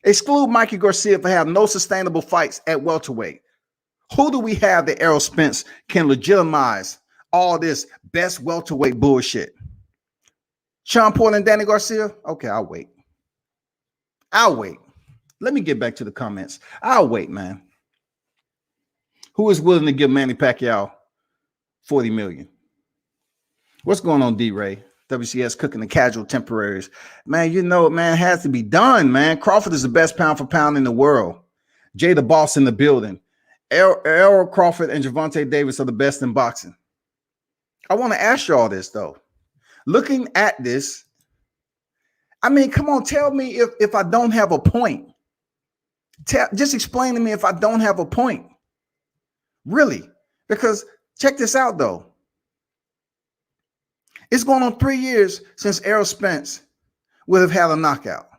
[SPEAKER 1] Exclude Mikey Garcia for having no sustainable fights at welterweight. Who do we have that Errol Spence can legitimize all this best welterweight bullshit? Sean Porter and Danny Garcia? Okay, I'll wait. I'll wait. Let me get back to the comments. I'll wait, man. Who is willing to give Manny Pacquiao $40 million? What's going on, D-Ray? WCS cooking the casual temporaries. Man, you know it, man. It has to be done, man. Crawford is the best pound for pound in the world. Jay the Boss in the building. Errol Crawford and Gervonta Davis are the best in boxing. I want to ask you all this, though. Looking at this, I mean, come on, tell me if I don't have a point. Just explain to me if I don't have a point. Really? Because check this out, though. It's going on 3 years since Errol Spence would have had a knockout.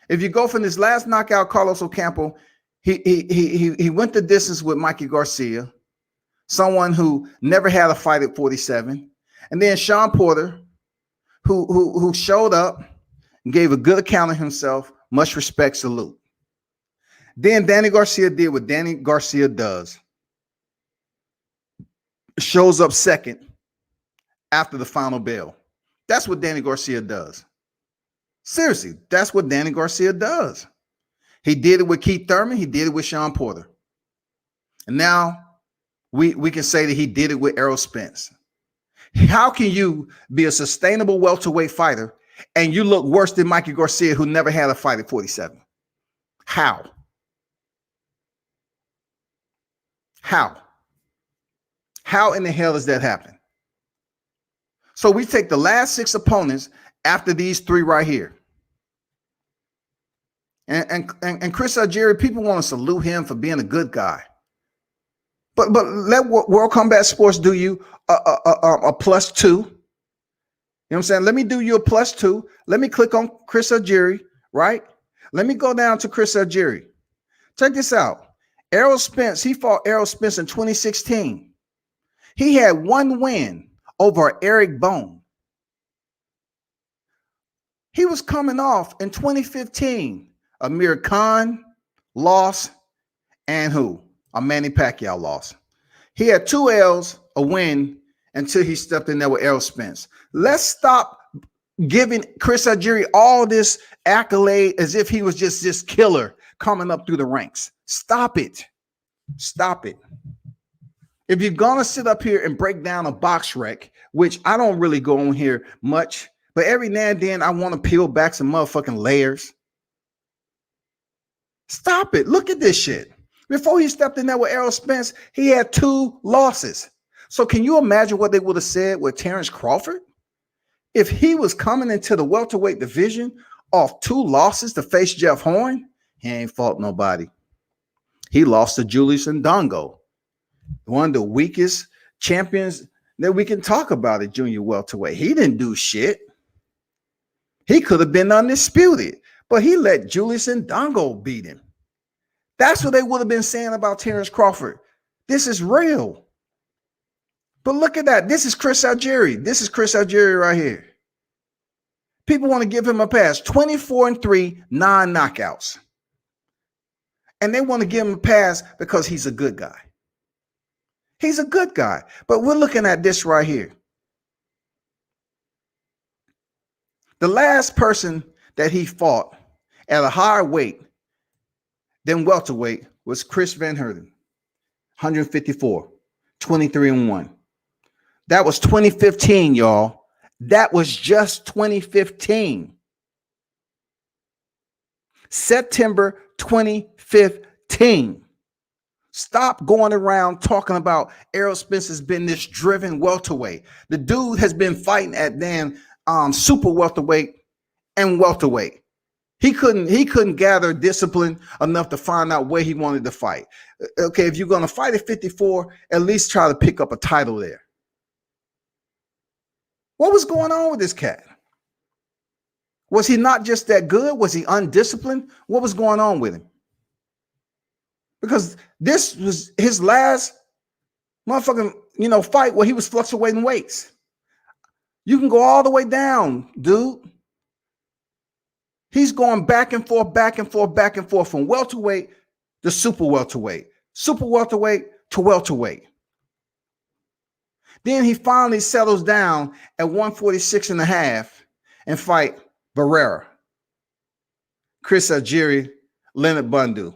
[SPEAKER 1] If you go from this last knockout, Carlos Ocampo, he went the distance with Mikey Garcia, someone who never had a fight at 47. And then Sean Porter, who showed up and gave a good account of himself, much respect, salute. Then Danny Garcia did what Danny Garcia does. shows up second after the final bell. That's what Danny Garcia does. Seriously, that's what Danny Garcia does. He did it with Keith Thurman. He did it with Sean Porter. And now we can say that he did it with Errol Spence. How can you be a sustainable welterweight fighter and you look worse than Mikey Garcia, who never had a fight at 47? How? How? How in the hell does that happen? So we take the last 6 opponents after these 3 right here. And Chris Algieri, people want to salute him for being a good guy. But let World Combat Sports do you a +2. You know what I'm saying? Let me do you a +2. Let me click on Chris Algieri, right? Let me go down to Chris Algieri. Check this out. Errol Spence, he fought Errol Spence in 2016. He had 1 win over Eric Bone. He was coming off in 2015. Amir Khan lost, and who? A Manny Pacquiao loss. He had 2 L's, a win, until he stepped in there with Errol Spence. Let's stop giving Chris Algieri all this accolade as if he was just this killer coming up through the ranks. Stop it. Stop it. If you're going to sit up here and break down a box rec, which I don't really go on here much, but every now and then I want to peel back some motherfucking layers. Stop it. Look at this shit. Before he stepped in there with Errol Spence, he had 2 losses. So can you imagine what they would have said with Terrence Crawford? If he was coming into the welterweight division off 2 losses to face Jeff Horn, he ain't fought nobody. He lost to Julius Ndongo, one of the weakest champions that we can talk about at junior welterweight. He didn't do shit. He could have been undisputed, but he let Julius Ndongo beat him. That's what they would have been saying about Terrence Crawford. This is real. But look at that. This is Chris Algieri. This is Chris Algieri right here. People want to give him a pass. 24-3, 9 knockouts. And they want to give him a pass because he's a good guy. He's a good guy. But we're looking at this right here. The last person that he fought at a higher weight than welterweight was Chris Van Herden, 154, 23-1. That was 2015, y'all. That was just 2015. September 2015. Stop going around talking about Errol Spence has been this driven welterweight. The dude has been fighting at damn super welterweight and welterweight. He couldn't gather discipline enough to find out where he wanted to fight. Okay, if you're going to fight at 54, at least try to pick up a title there. What was going on with this cat? Was he not just that good? Was he undisciplined? What was going on with him? Because this was his last motherfucking, fight where he was fluctuating weights. You can go all the way down, dude. He's going back and forth, back and forth, back and forth from welterweight to super welterweight to welterweight. Then he finally settles down at 146.5 and fight Barrera, Chris Algieri, Leonard Bundu.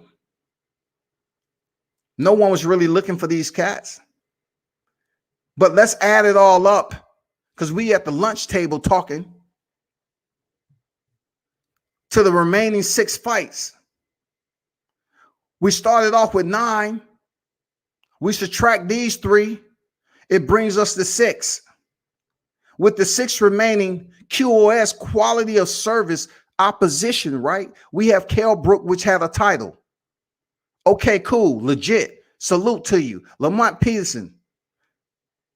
[SPEAKER 1] No one was really looking for these cats. But let's add it all up, because we at the lunch table talking to the remaining 6 fights. We started off with 9. We subtract these 3. It brings us to 6. With the 6 remaining QOS, quality of service opposition, right? We have Kell Brook, which had a title. Okay, cool, legit. Salute to you. Lamont Peterson.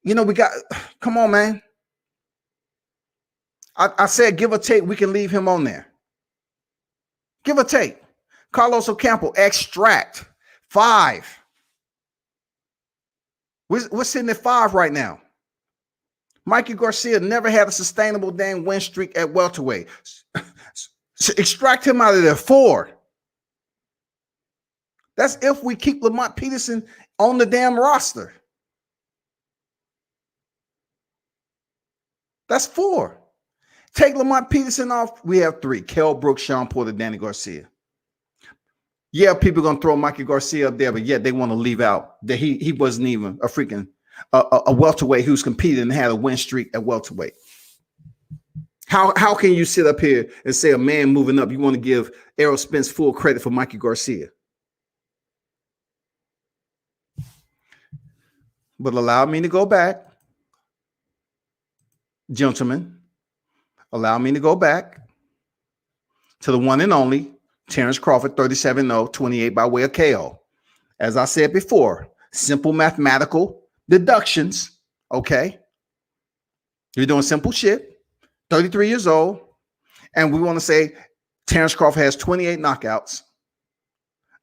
[SPEAKER 1] We got, come on, man. I said give or take, we can leave him on there. Give or take. Carlos Ocampo, extract, 5. We're sitting at 5 right now. Mikey Garcia never had a sustainable dang win streak at welterweight. Extract him out of there, 4. That's if we keep Lamont Peterson on the damn roster. That's 4. Take Lamont Peterson off, we have 3. Kell Brooks, Sean Porter, Danny Garcia. Yeah, people are going to throw Mikey Garcia up there, but yet they want to leave out that he wasn't even a freaking a welterweight who's competed and had a win streak at welterweight. How can you sit up here and say a man moving up, you want to give Errol Spence full credit for Mikey Garcia? But allow me to go back, gentlemen. Allow me to go back to the one and only Terrence Crawford, 37-0, 28 by way of KO. As I said before, simple mathematical deductions, okay? You're doing simple shit, 33 years old, and we want to say Terrence Crawford has 28 knockouts,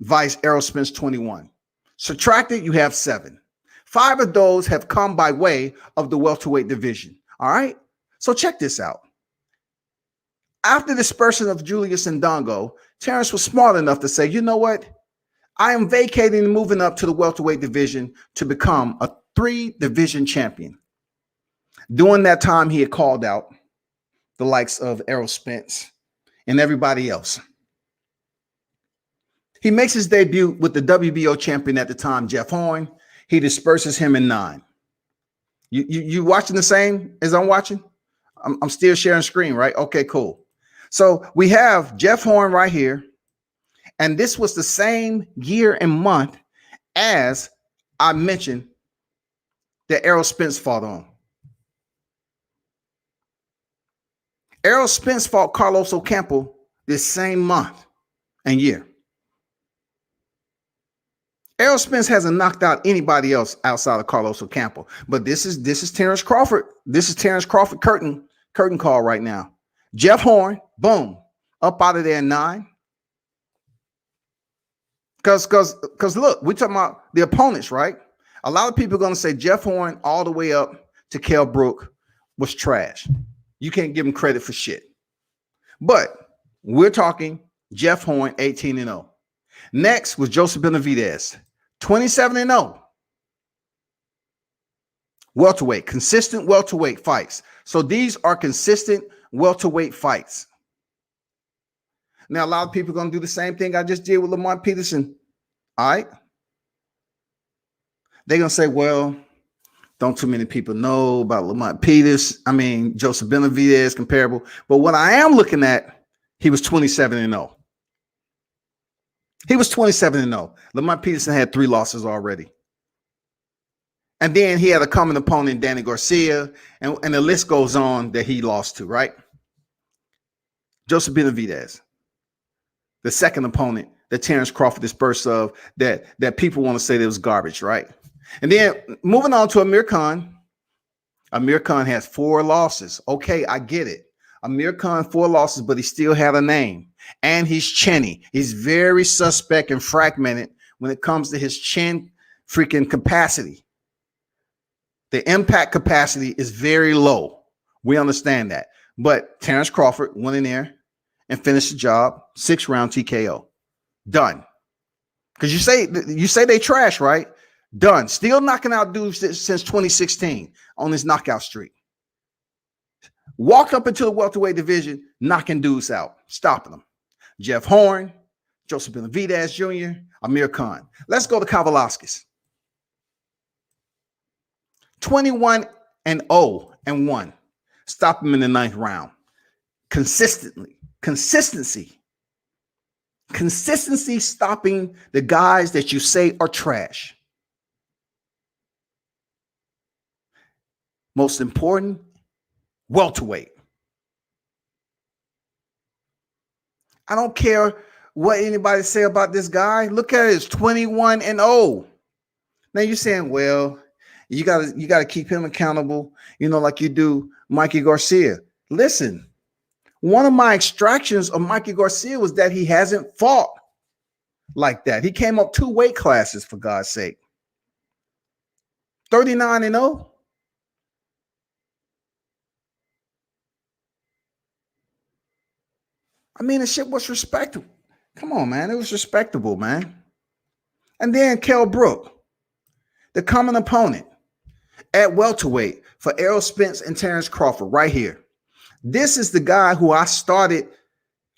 [SPEAKER 1] vice Errol Spence 21. Subtract it, you have 7. 5 of those have come by way of the welterweight division, all right? So check this out. After the dispersion of Julius Ndongo, Terrence was smart enough to say, you know what? I am vacating and moving up to the welterweight division to become a 3-division champion. During that time, he had called out the likes of Errol Spence and everybody else. He makes his debut with the WBO champion at the time, Jeff Horn. He disperses him in 9. You watching the same as I'm watching? I'm still sharing screen, right? Okay, cool. So we have Jeff Horn right here. And this was the same year and month as I mentioned that Errol Spence fought on. Errol Spence fought Carlos Ocampo this same month and year. Errol Spence hasn't knocked out anybody else outside of Carlos Ocampo, but this is Terrence Crawford. This is Terrence Crawford curtain call right now. Jeff Horn, boom, up out of there in 9. Because look, we're talking about the opponents, right? A lot of people are going to say Jeff Horn all the way up to Kell Brooks was trash. You can't give him credit for shit. But we're talking Jeff Horn, 18-0. Next was Joseph Benavidez, 27-0. Welterweight, consistent welterweight fights. So these are consistent welterweight fights. Now, a lot of people are going to do the same thing I just did with Lamont Peterson. All right. They're going to say, well, don't too many people know about Lamont Peters. I mean, Joseph Benavidez comparable. But what I am looking at, he was 27-0. He was 27-0. Lamont Peterson had 3 losses already. And then he had a common opponent, Danny Garcia, and the list goes on that he lost to, right? Joseph Benavidez, the second opponent that Terrence Crawford dispersed of that people want to say that was garbage, right? And then moving on to Amir Khan. Amir Khan has 4 losses. Okay, I get it. Amir Khan, 4 losses, but he still had a name. And he's chinny. He's very suspect and fragmented when it comes to his chin freaking capacity. The impact capacity is very low. We understand that. But Terrence Crawford went in there and finished the job. 6-round TKO. Done. Because you say they trash, right? Done. Still knocking out dudes since 2016 on this knockout streak. Walked up into the welterweight division, knocking dudes out, stopping them. Jeff Horn, Joseph Benavidez Jr., Amir Khan. Let's go to Kavaliauskas. 21-0 and 1. Stop him in the 9th round. Consistency stopping the guys that you say are trash. Most important, welterweight. I don't care what anybody say about this guy. Look at it, it's 21-0. Now you're saying, well, you gotta keep him accountable, like you do Mikey Garcia. Listen, one of my extractions of Mikey Garcia was that he hasn't fought like that. He came up 2 weight classes, for God's sake. 39-0. I mean, the shit was respectable. Come on, man. It was respectable, man. And then Kell Brooks, the common opponent. At welterweight for Errol Spence and Terrence Crawford right here. This is the guy who I started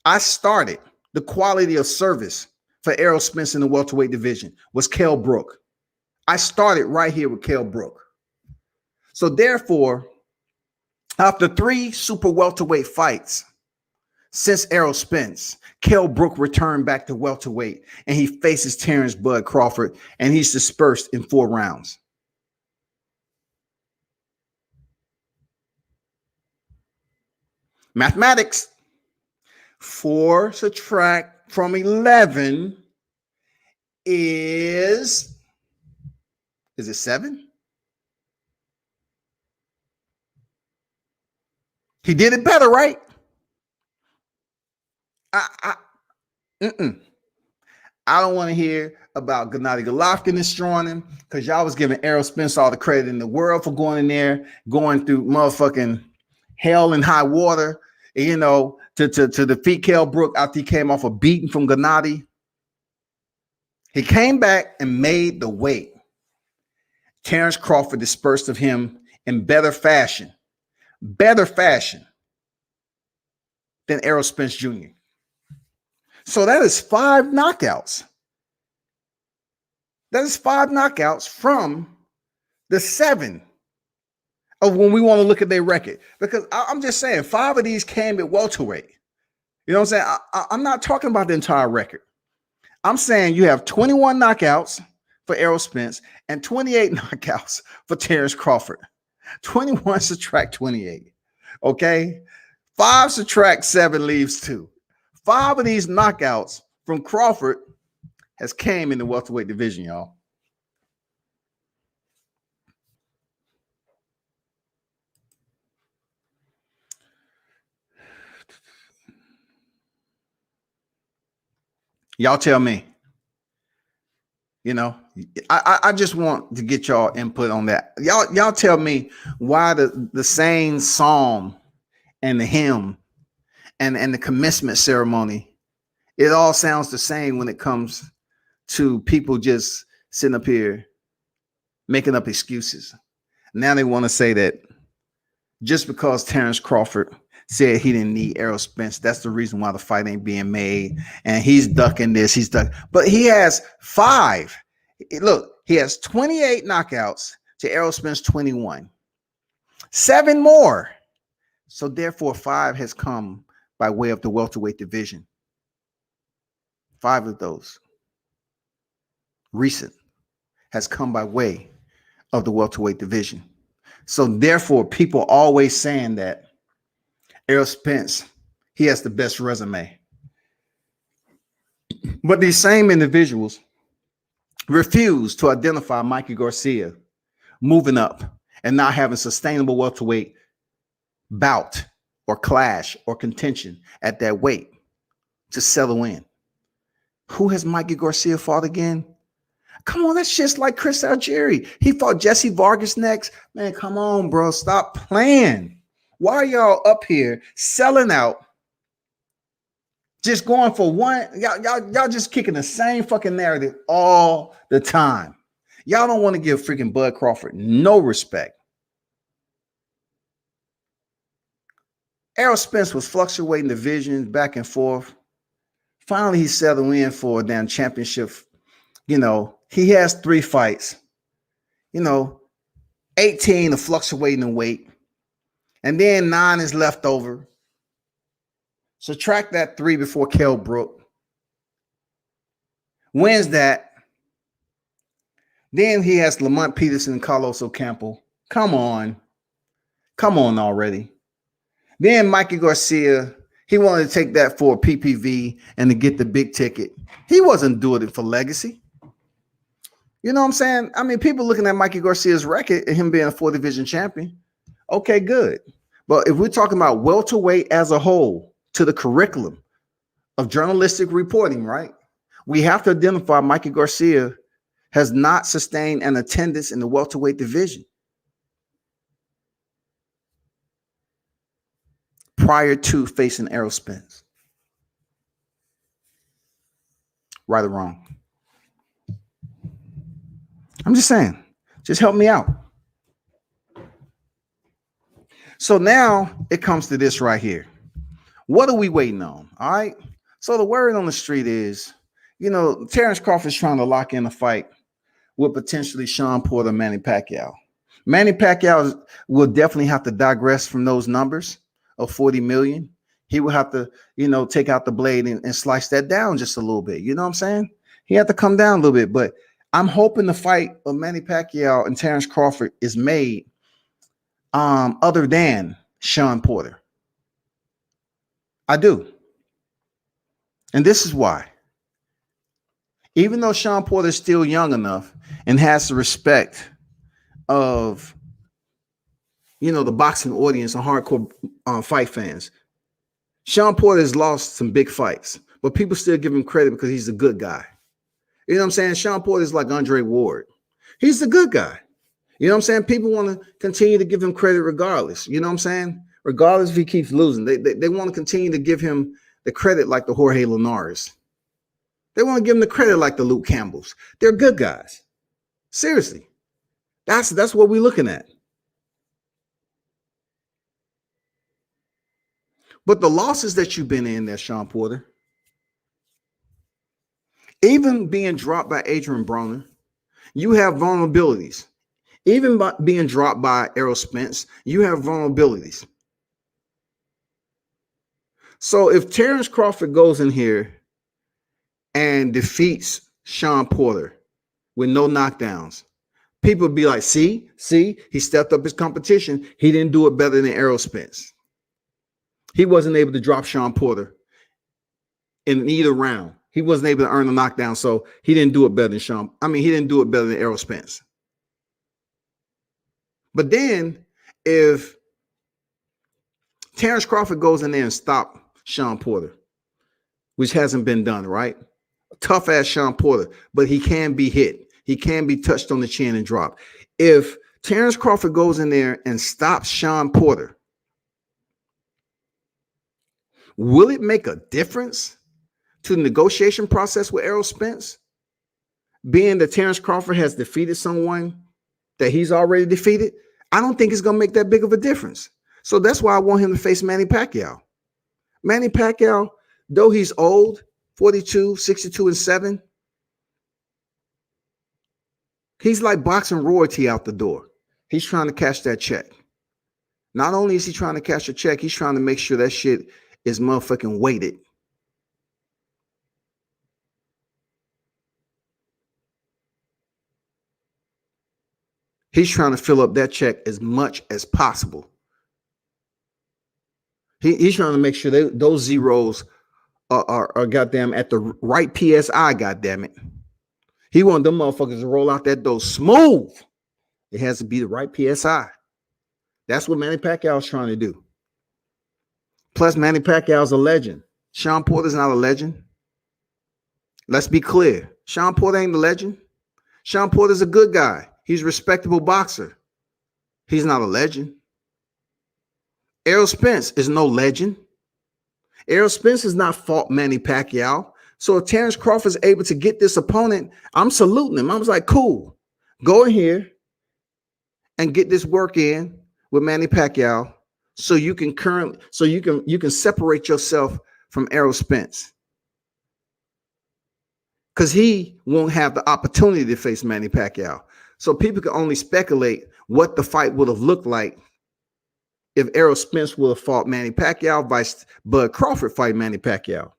[SPEAKER 1] the quality of service for Errol Spence in the welterweight division was Kell Brook. I started right here with Kell Brook. So therefore, after 3 super welterweight fights since Errol Spence, Kell Brook returned back to welterweight and he faces Terrence Bud Crawford and he's dispersed in 4 rounds. Mathematics. 4 subtract from 11 is it 7? He did it better, right? I don't want to hear about Gennady Golovkin destroying him because y'all was giving Errol Spence all the credit in the world for going in there, going through motherfucking hell and high water, you know, to defeat Kell Brook after he came off a beating from Gennady. He came back and made the weight. Terrence Crawford dispersed of him in better fashion than Errol Spence Jr. So that is 5 knockouts. That is 5 knockouts from the 7 of when we want to look at their record. Because I'm just saying 5 of these came at welterweight. You know what I'm saying? I'm not talking about the entire record. I'm saying you have 21 knockouts for Errol Spence and 28 knockouts for Terrence Crawford. 21 subtract 28. Okay? 5 subtract 7 leaves 2. 5 of these knockouts from Crawford has came in the welterweight division, y'all. Y'all tell me. You know, I just want to get y'all input on that. Y'all tell me why the same psalm and the hymn and the commencement ceremony, it all sounds the same when it comes to people just sitting up here making up excuses. Now they want to say that just because Terrence Crawford said he didn't need Errol Spence, that's the reason why the fight ain't being made. And he's ducking this, he's ducking. But he has 5. Look, he has 28 knockouts to Errol Spence 21. 7 more. So therefore, 5 has come by way of the welterweight division. 5 of those recent has come by way of the welterweight division. So therefore, people always saying that Errol Spence, he has the best resume. But these same individuals refuse to identify Mikey Garcia moving up and not having sustainable welterweight bout or clash or contention at that weight to settle in. Who has Mikey Garcia fought again? Come on, that's just like Chris Algieri. He fought Jesse Vargas next. Man, come on, bro. Stop playing. Why are y'all up here selling out? Just going for one. Y'all just kicking the same fucking narrative all the time. Y'all don't want to give freaking Bud Crawford no respect. Errol Spence was fluctuating divisions back and forth. Finally, he settled in for a damn championship. You know, he has 3 fights. You know, 18 of fluctuating in weight. And then 9 is left over. Subtract that 3 before Kell Brook. Wins that. Then he has Lamont Peterson and Carlos Ocampo. Come on. Come on already. Then Mikey Garcia, he wanted to take that for a PPV and to get the big ticket. He wasn't doing it for legacy. You know what I'm saying? I mean, people looking at Mikey Garcia's record and him being a 4-division champion. Okay, good. But if we're talking about welterweight as a whole to the curriculum of journalistic reporting, right? We have to identify Mikey Garcia has not sustained an attendance in the welterweight division prior to facing Errol Spence. Right or wrong? I'm just saying, just help me out. So now it comes to this right here. What are we waiting on? All right. So the word on the street is, Terrence Crawford is trying to lock in a fight with potentially Shawn Porter, Manny Pacquiao. Manny Pacquiao will definitely have to digress from those numbers of 40 million. He will have to, take out the blade and slice that down just a little bit. You know what I'm saying? He had to come down a little bit. But I'm hoping the fight of Manny Pacquiao and Terrence Crawford is made other than Shawn Porter. I do. And this is why. Even though Shawn Porter is still young enough and has the respect of, the boxing audience and hardcore fight fans, Shawn Porter has lost some big fights, but people still give him credit because he's a good guy. You know what I'm saying? Shawn Porter is like Andre Ward. He's the good guy. You know what I'm saying? People want to continue to give him credit regardless. You know what I'm saying? Regardless if he keeps losing. They want to continue to give him the credit like the Jorge Linares. They want to give him the credit like the Luke Campbells. They're good guys. Seriously. That's what we're looking at. But the losses that you've been in there, Shawn Porter, even being dropped by Adrian Broner, you have vulnerabilities. Even by being dropped by Errol Spence, you have vulnerabilities. So if Terrence Crawford goes in here and defeats Shawn Porter with no knockdowns, people be like, see, he stepped up his competition. He didn't do it better than Errol Spence. He wasn't able to drop Shawn Porter in either round. He wasn't able to earn a knockdown, so he didn't do it better than he didn't do it better than Errol Spence. But then if Terrence Crawford goes in there and stops Shawn Porter, which hasn't been done, right? Tough ass Shawn Porter, but he can be hit. He can be touched on the chin and dropped. If Terrence Crawford goes in there and stops Shawn Porter, will it make a difference to the negotiation process with Errol Spence? Being that Terrence Crawford has defeated someone that he's already defeated, I don't think it's going to make that big of a difference. So that's why I want him to face Manny Pacquiao. Manny Pacquiao, though he's old, 42, 62, and 7, he's like boxing royalty out the door. He's trying to cash that check. Not only is he trying to cash a check, he's trying to make sure that shit is motherfucking weighted. He's trying to fill up that check as much as possible. He's trying to make sure those zeros are goddamn at the right PSI, goddamn it. He wanted them motherfuckers to roll out that dough smooth. It has to be the right PSI. That's what Manny Pacquiao is trying to do. Plus, Manny Pacquiao is a legend. Shawn Porter's not a legend. Let's be clear. Shawn Porter ain't a legend. Shawn Porter's a good guy. He's a respectable boxer. He's not a legend. Errol Spence is no legend. Errol Spence has not fought Manny Pacquiao. So if Terrence Crawford is able to get this opponent, I'm saluting him. I was like, cool. Go in here and get this work in with Manny Pacquiao so you can separate yourself from Errol Spence. Because he won't have the opportunity to face Manny Pacquiao. So people can only speculate what the fight would have looked like if Errol Spence would have fought Manny Pacquiao, vice Bud Crawford fight Manny Pacquiao.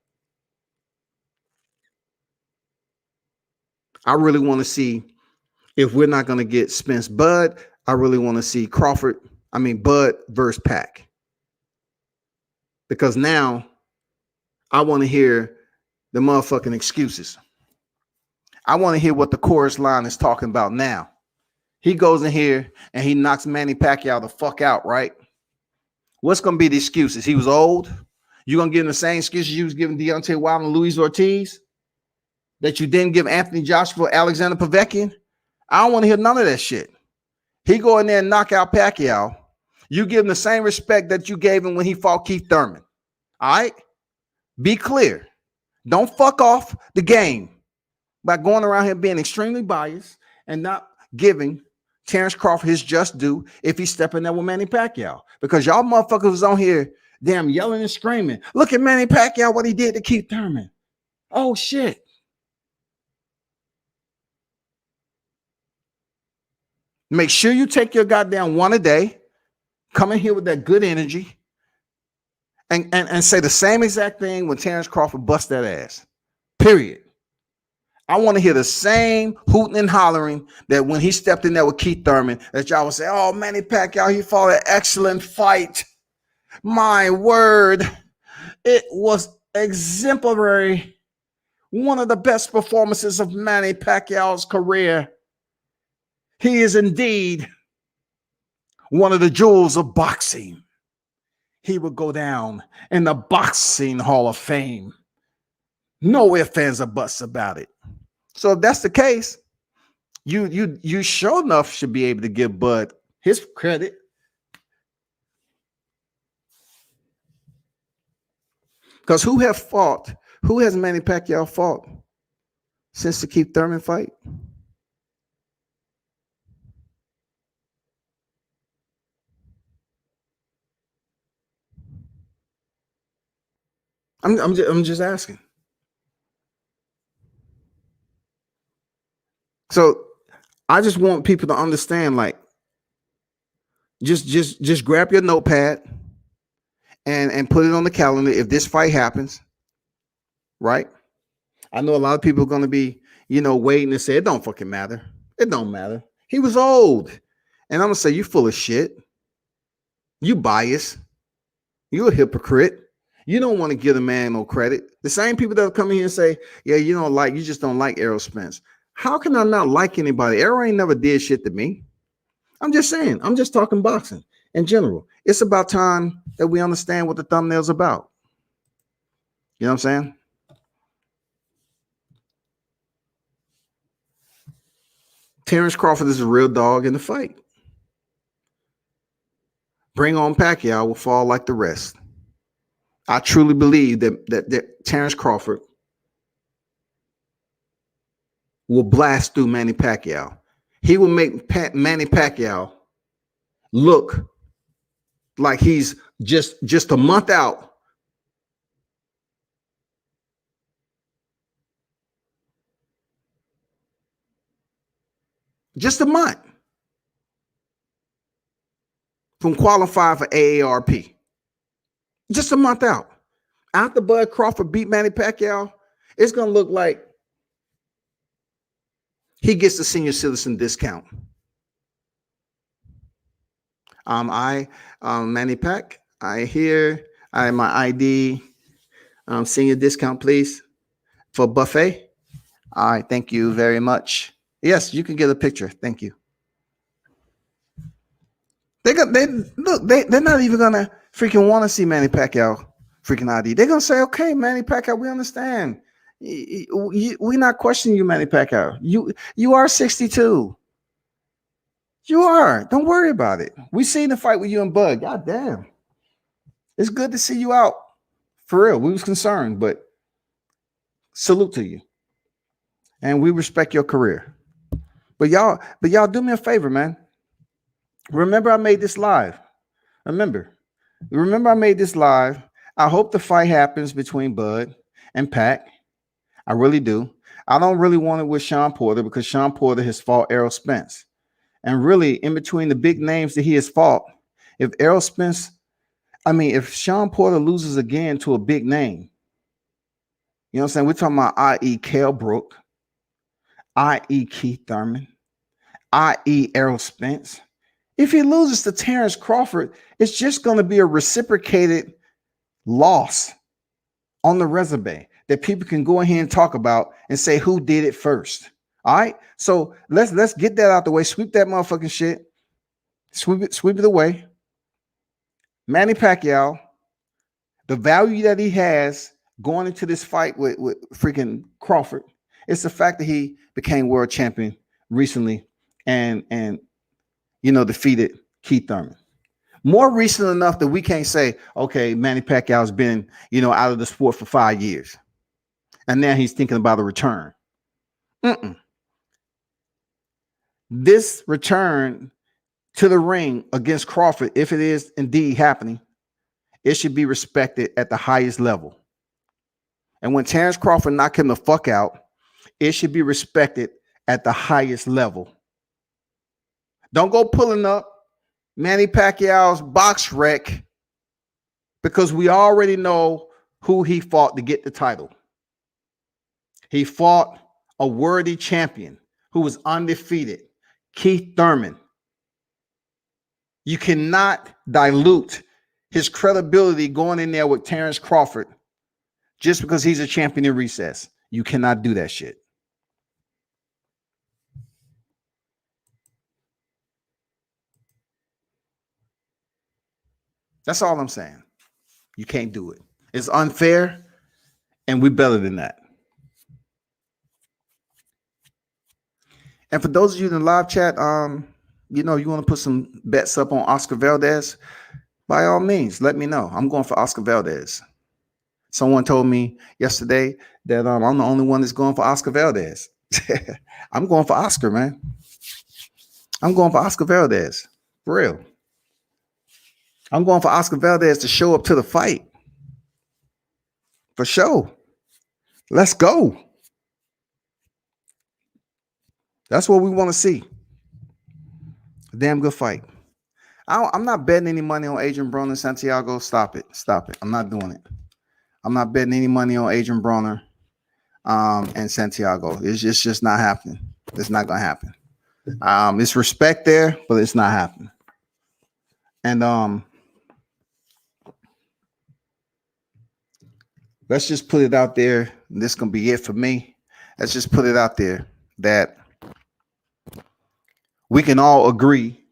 [SPEAKER 1] I really want to see, if we're not going to get Spence Bud, I really want to see Bud versus Pac. Because now I want to hear the motherfucking excuses. I want to hear what the chorus line is talking about now. He goes in here and he knocks Manny Pacquiao the fuck out, right? What's going to be the excuses? He was old. You're going to give him the same excuses you was giving Deontay Wilder and Luis Ortiz that you didn't give Anthony Joshua or Alexander Povetkin? I don't want to hear none of that shit. He go in there and knock out Pacquiao. You give him the same respect that you gave him when he fought Keith Thurman. All right? Be clear. Don't fuck off the game by going around here being extremely biased and not giving Terrence Crawford his just due if he's stepping there with Manny Pacquiao. Because y'all motherfuckers was on here damn yelling and screaming. Look at Manny Pacquiao, what he did to Keith Thurman. Oh, shit. Make sure you take your goddamn one a day. Come in here with that good energy. And say the same exact thing when Terrence Crawford bust that ass. Period. I want to hear the same hooting and hollering that when he stepped in there with Keith Thurman, that y'all would say, oh, Manny Pacquiao, he fought an excellent fight. My word. It was exemplary. One of the best performances of Manny Pacquiao's career. He is indeed one of the jewels of boxing. He would go down in the Boxing Hall of Fame. No ifs, ands, or buts about it. So if that's the case, you sure enough should be able to give Bud his credit. Because who has Manny Pacquiao fought since the Keith Thurman fight? I'm just asking. So I just want people to understand, like, just grab your notepad and put it on the calendar if this fight happens, right? I know a lot of people are going to be, waiting to say it don't fucking matter. It don't matter. He was old. And I'm going to say, you full of shit. You biased. You a hypocrite. You don't want to give the man no credit. The same people that come in here and say, yeah, you just don't like Errol Spence. How can I not like anybody? Errol ain't never did shit to me. I'm just saying. I'm just talking boxing in general. It's about time that we understand what the thumbnail's about. You know what I'm saying? Terrence Crawford is a real dog in the fight. Bring on Pacquiao will fall like the rest. I truly believe that Terrence Crawford will blast through Manny Pacquiao. He will make Manny Pacquiao look like he's just a month out. Just a month from qualifying for AARP. Just a month out. After Bud Crawford beat Manny Pacquiao, it's going to look like he gets the senior citizen discount. Manny Pac, my ID, senior discount, please, for buffet. All right, thank you very much. Yes, you can get a picture. Thank you. They're not even gonna freaking want to see Manny Pacquiao freaking ID. They're gonna say, okay, Manny Pacquiao, we understand. We're not questioning you, Manny Pacquiao. You are 62. You are. Don't worry about it. We seen the fight with you and Bud. God damn. It's good to see you out. For real. We was concerned, but salute to you. And we respect your career. But y'all do me a favor, man. Remember I made this live. Remember I made this live. I hope the fight happens between Bud and Pac. I really do. I don't really want it with Sean Porter because Sean Porter has fought Errol Spence. And really, in between the big names that he has fought, if Sean Porter loses again to a big name, you know what I'm saying? We're talking about i.e. Kell Brook, i.e. Keith Thurman, i.e. Errol Spence. If he loses to Terrence Crawford, it's just going to be a reciprocated loss on the resume that people can go ahead and talk about and say who did it first. All right. So let's get that out the way. Sweep that motherfucking shit. Sweep it away. Manny Pacquiao, the value that he has going into this fight with freaking Crawford, it's the fact that he became world champion recently and defeated Keith Thurman. More recent enough that we can't say, okay, Manny Pacquiao's been, out of the sport for 5 years. And now he's thinking about a return. this return to the ring against Crawford, if it is indeed happening, it should be respected at the highest level. And when Terrence Crawford knocked him the fuck out, it should be respected at the highest level. Don't go pulling up Manny Pacquiao's box rec because we already know who he fought to get the title. He fought a worthy champion who was undefeated, Keith Thurman. You cannot dilute his credibility going in there with Terrence Crawford just because he's a champion in recess. You cannot do that shit. That's all I'm saying. You can't do it. It's unfair, and we're better than that. And for those of you in the live chat, you know, you want to put some bets up on Oscar Valdez, by all means, let me know. I'm going for Oscar Valdez. Someone told me yesterday that I'm the only one that's going for Oscar Valdez. I'm going for Oscar, man. I'm going for Oscar Valdez. For real. I'm going for Oscar Valdez to show up to the fight. For sure. Let's go. That's what we want to see. A damn good fight. I'm not betting any money on Adrian Broner and Santiago. Stop it. Stop it. I'm not doing it. I'm not betting any money on Adrian Broner and Santiago. It's just not happening. It's not going to happen. It's respect there, but it's not happening. And let's just put it out there. This is going to be it for me. Let's just put it out there that we can all agree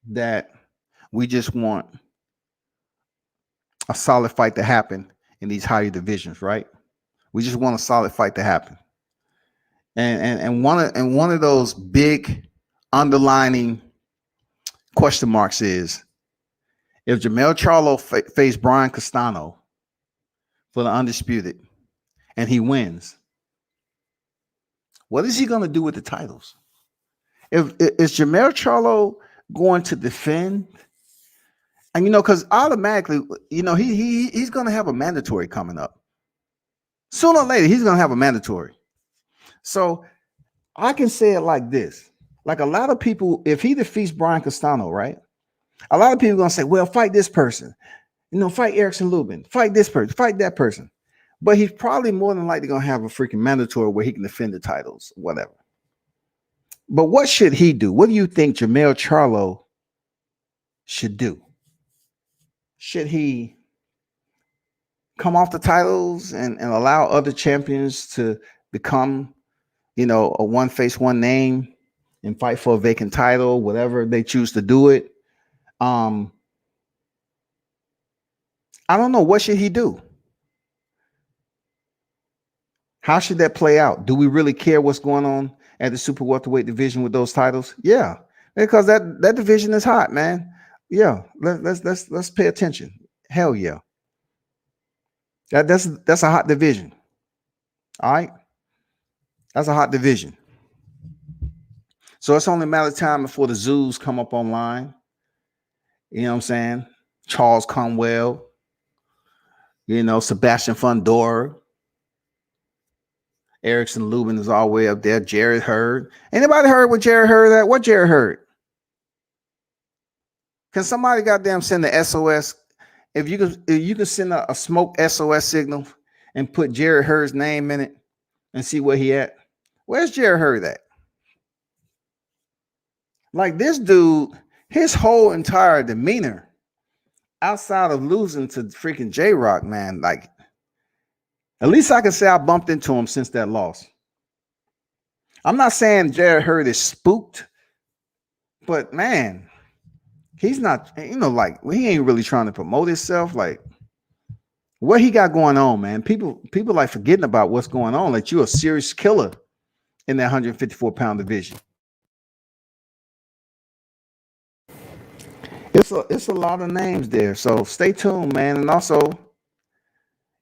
[SPEAKER 1] that we just want a solid fight to happen in these higher divisions, right? We just want a solid fight to happen. And one of those big underlining question marks is if Jermell Charlo faced Brian Castano for the undisputed and he wins, what is he going to do with the titles? Is Jermell Charlo going to defend? And you know, because automatically, you know, he's going to have a mandatory coming up. Sooner or later, he's going to have a mandatory. So I can say it like this. Like a lot of people, if he defeats Brian Castano, right? A lot of people are going to say, well, fight this person. You know, fight Erickson Lubin. Fight this person. Fight that person. But he's probably more than likely going to have a freaking mandatory where he can defend the titles, whatever. But what should he do? What do you think Jermell Charlo should do? Should he come off the titles and allow other champions to become, you know, a one face, one name and fight for a vacant title, whatever they choose to do it? I don't know. What should he do? How should that play out? Do we really care what's going on at the super welterweight division with those titles? Yeah, because that division is hot, man. Yeah, let's pay attention. Hell yeah. That's a hot division. All right. That's a hot division. So it's only a matter of time before the zoos come up online. You know what I'm saying? Charles Conwell, you know, Sebastian Fundora, Erickson Lubin is all the way up there. Jared Hurd. Anybody heard what Jared Hurd at? What Jared Hurd? Can somebody goddamn send the SOS? If you can send a smoke SOS signal and put Jared Hurd's name in it and see where he at. Where's Jared Hurd at? Like this dude, his whole entire demeanor outside of losing to freaking J-Rock, man, like at least I can say I bumped into him since that loss. I'm not saying Jared Hurd is spooked, but man, he's not, you know, like he ain't really trying to promote himself. Like what he got going on, man. People like forgetting about what's going on. Like you're a serious killer in that 154-pound division. It's a lot of names there. So stay tuned, man. And also,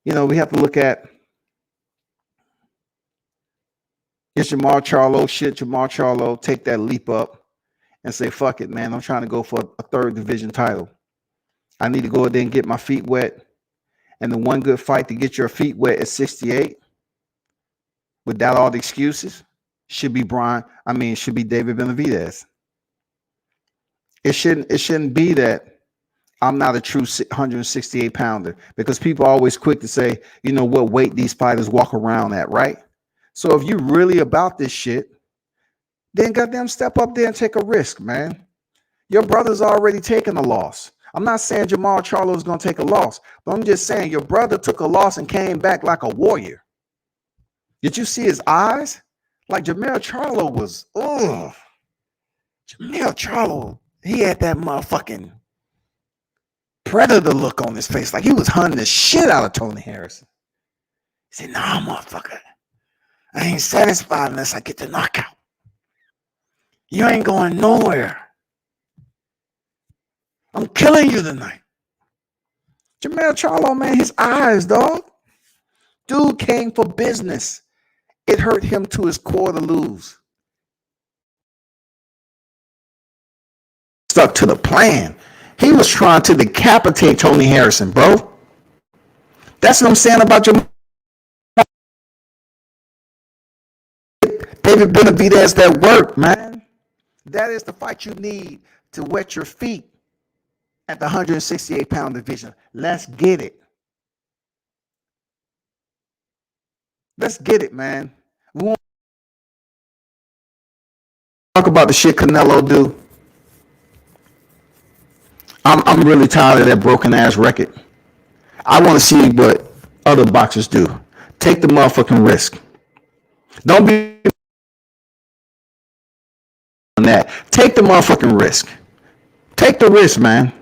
[SPEAKER 1] you know, we have to look at It's Jamal Charlo shit. Jamal Charlo take that leap up and say, fuck it, man. I'm trying to go for a third division title. I need to go there and get my feet wet. And the one good fight to get your feet wet at 68, without all the excuses, should be should be David Benavidez. It shouldn't be that I'm not a true 168 pounder, because people are always quick to say, you know, what weight these fighters walk around at, right? So if you really about this shit, then goddamn step up there and take a risk, man. Your brother's already taken a loss. I'm not saying Jamal Charlo is going to take a loss, but I'm just saying your brother took a loss and came back like a warrior. Did you see his eyes? Like Jamal Charlo was, Jamal Charlo, he had that motherfucking predator look on his face, like he was hunting the shit out of Tony Harrison. He said, nah, motherfucker, I ain't satisfied unless I get the knockout. You ain't going nowhere. I'm killing you tonight. Jamal Charlo, man, his eyes, dog. Dude came for business. It hurt him to his core to lose. Stuck to the plan. He was trying to decapitate Tony Harrison, bro. That's what I'm saying about Jamal. David Benavidez, that work, man. That is the fight you need to wet your feet at the 168-pound division. Let's get it. Let's get it, man. We won't talk about the shit Canelo do. I'm really tired of that broken ass record. I want to see what other boxers do. Take the motherfucking risk. Don't be on that. Take the motherfucking risk. Take the risk, man.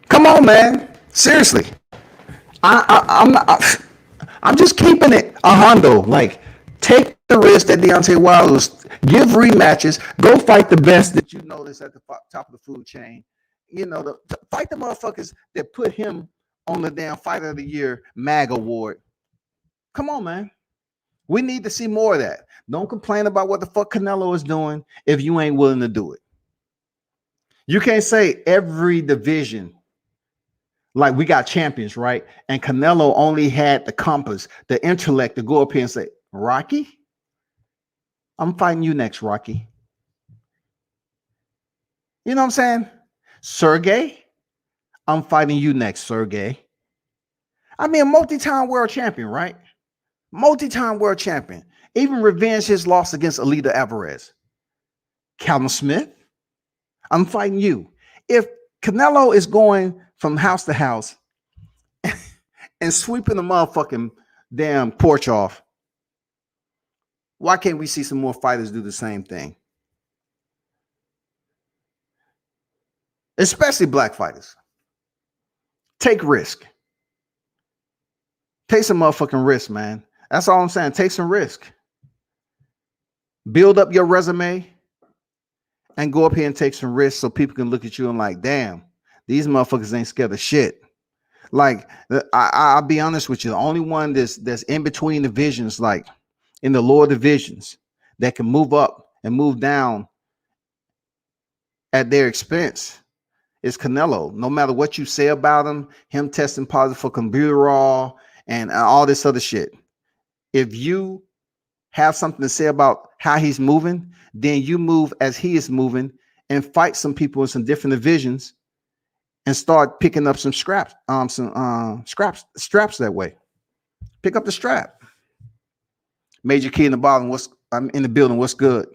[SPEAKER 1] Come on, man. Seriously. I'm just keeping it a hondo. Like, take the risk that Deontay Wilder was. Give rematches. Go fight the best that you notice at the top of the food chain. You know, fight the motherfuckers that put him on the damn Fighter of the Year MAG award. Come on, man. We need to see more of that. Don't complain about what the fuck Canelo is doing if you ain't willing to do it. You can't say every division, like we got champions, right? And Canelo only had the compass, the intellect to go up here and say, Rocky, I'm fighting you next, Rocky. You know what I'm saying? Sergey, I'm fighting you next, Sergey. I mean, a multi-time world champion, right? Multi-time world champion. Even revenge his loss against Alida Alvarez. Callum Smith, I'm fighting you. If Canelo is going from house to house and sweeping the motherfucking damn porch off, why can't we see some more fighters do the same thing? Especially black fighters. Take risk. Take some motherfucking risk, man. That's all I'm saying. Take some risk. Build up your resume and go up here and take some risks so people can look at you and like, damn, these motherfuckers ain't scared of shit. Like, I'll be honest with you. The only one that's in between divisions, like in the lower divisions, that can move up and move down at their expense is Canelo. No matter what you say about him testing positive for Cumbuterol and all this other shit. If you have something to say about how he's moving, then you move as he is moving and fight some people in some different divisions and start picking up some straps that way. Pick up the strap. Major Key in the bottom. I'm in the building. What's good?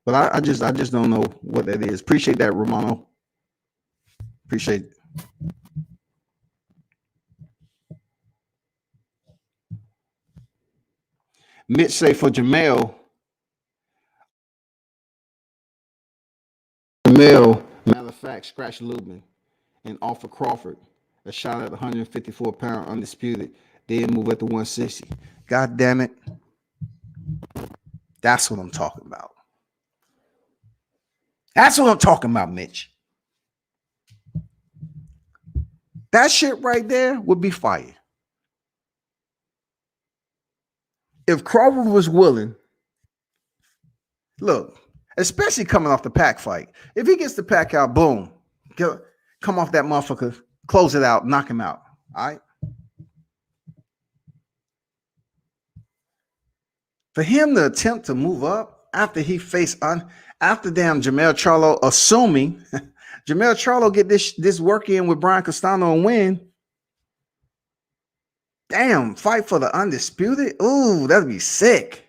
[SPEAKER 1] But I just don't know what that is. Appreciate that, Romano. Appreciate it. Mitch say for Jamel, matter of fact, scratch Lubin and offer Crawford a shot at 154-pound undisputed, then move at the 160. God damn it. That's what I'm talking about. That's what I'm talking about, Mitch. That shit right there would be fire. If Crawford was willing, look, especially coming off the Pac fight, if he gets the Pac out, boom, come off that motherfucker, close it out, knock him out. All right. For him to attempt to move up after he faced after damn Jermell Charlo, assuming Jermell Charlo get this work in with Brian Castano and win. Damn, fight for the undisputed. Ooh, that'd be sick.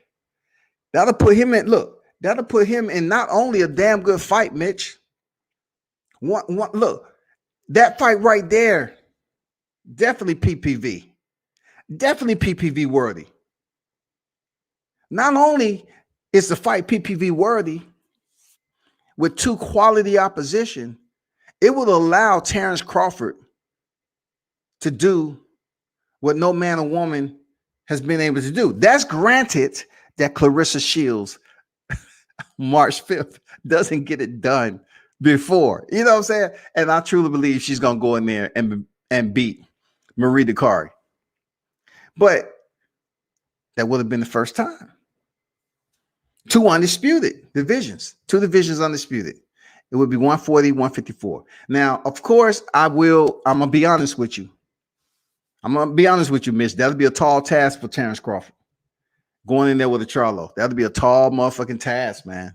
[SPEAKER 1] That'll put him that'll put him in not only a damn good fight, Mitch. Look, that fight right there, definitely PPV. Definitely PPV worthy. Not only is the fight PPV worthy with two quality opposition, it will allow Terrence Crawford to do what no man or woman has been able to do. That's granted that Clarissa Shields, March 5th, doesn't get it done before. You know what I'm saying? And I truly believe she's going to go in there and beat Marie Dakari. But that would have been the first time. Two undisputed divisions. Two divisions undisputed. It would be 140, 154. Now, of course, I'm going to be honest with you. Mitch. That'll be a tall task for Terrence Crawford. Going in there with a Charlo. That'll be a tall motherfucking task, man.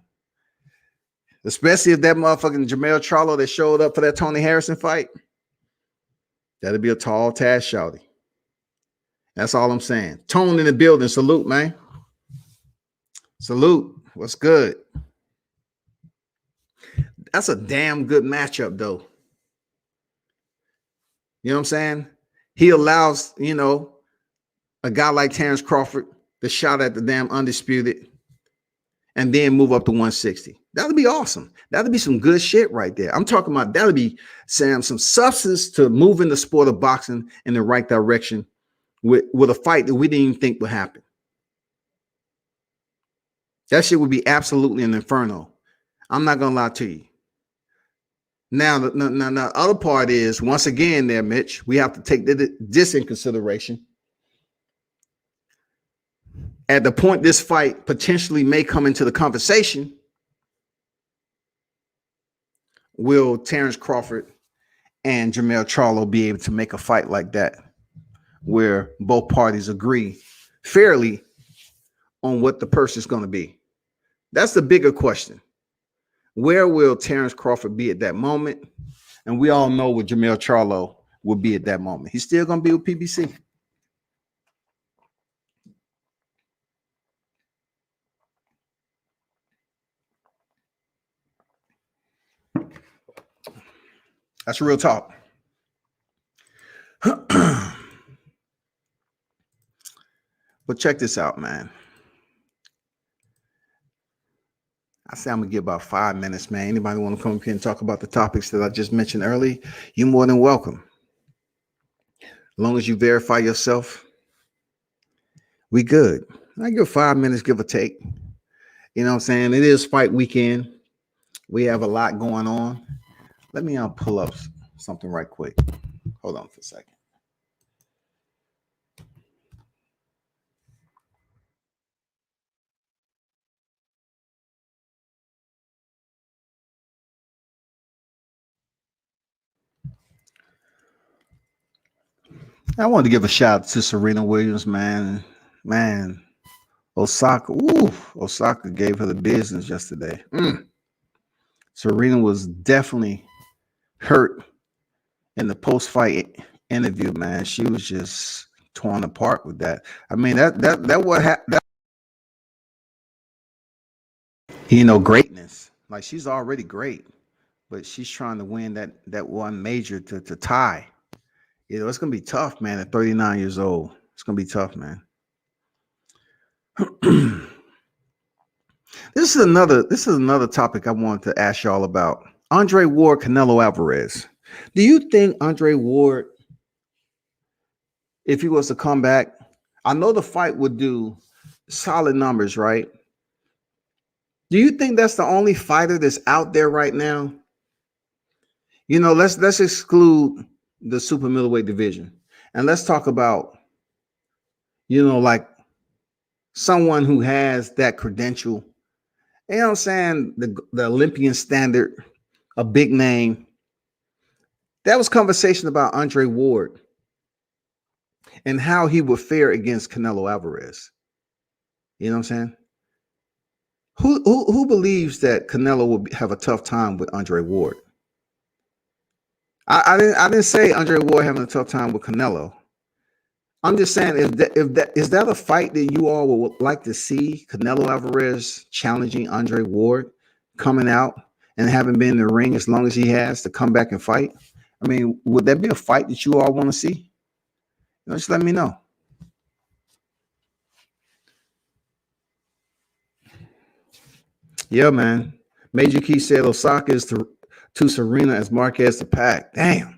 [SPEAKER 1] Especially if that motherfucking Jermell Charlo that showed up for that Tony Harrison fight. That'll be a tall task, shawty. That's all I'm saying. Tone in the building. Salute, man. Salute. What's good? That's a damn good matchup, though. You know what I'm saying? He allows, a guy like Terrence Crawford to shot at the damn undisputed and then move up to 160. That'll be awesome. That'll be some good shit right there. I'm talking about that'll be some substance to moving the sport of boxing in the right direction with a fight that we didn't even think would happen. That shit would be absolutely an inferno. I'm not going to lie to you. Now, the other part is, once again there, Mitch, we have to take this in consideration. At the point this fight potentially may come into the conversation, will Terrence Crawford and Jermell Charlo be able to make a fight like that where both parties agree fairly on what the purse is going to be? That's the bigger question. Where will Terrence Crawford be at that moment? And we all know what Jermell Charlo will be at that moment. He's still going to be with PBC. That's real talk. But check this out, man. I say I'm going to give about 5 minutes, man. Anybody want to come up here and talk about the topics that I just mentioned early? You're more than welcome. As long as you verify yourself, we good. I give 5 minutes, give or take. You know what I'm saying? It is fight weekend. We have a lot going on. Let me pull up something right quick. Hold on for a second. I wanted to give a shout out to Serena Williams, man. Osaka. Osaka gave her the business yesterday. Serena was definitely hurt in the post-fight interview, man. She was just torn apart with that. I mean, that what happened. Greatness. Like, she's already great, but she's trying to win that one major to tie. It's gonna be tough, man. At 39 years old, it's gonna be tough, man. This is another topic I wanted to ask y'all about. Andre Ward, Canelo Alvarez. Do you think Andre Ward, if he was to come back, I know the fight would do solid numbers, right? Do you think that's the only fighter that's out there right now? Let's exclude the super middleweight division and let's talk about, like someone who has that credential. You know what I'm saying? The Olympian standard, a big name. That was conversation about Andre Ward and how he would fare against Canelo Alvarez. You know what I'm saying? Who believes that Canelo will have a tough time with Andre Ward? I didn't say Andre Ward having a tough time with Canelo. I'm just saying, is that a fight that you all would like to see? Canelo Alvarez challenging Andre Ward, coming out and having been in the ring as long as he has to come back and fight. I mean, would that be a fight that you all want to see? Just let me know. Yeah, man. Major Key said Osaka is to Serena as Marquez to Pac. Damn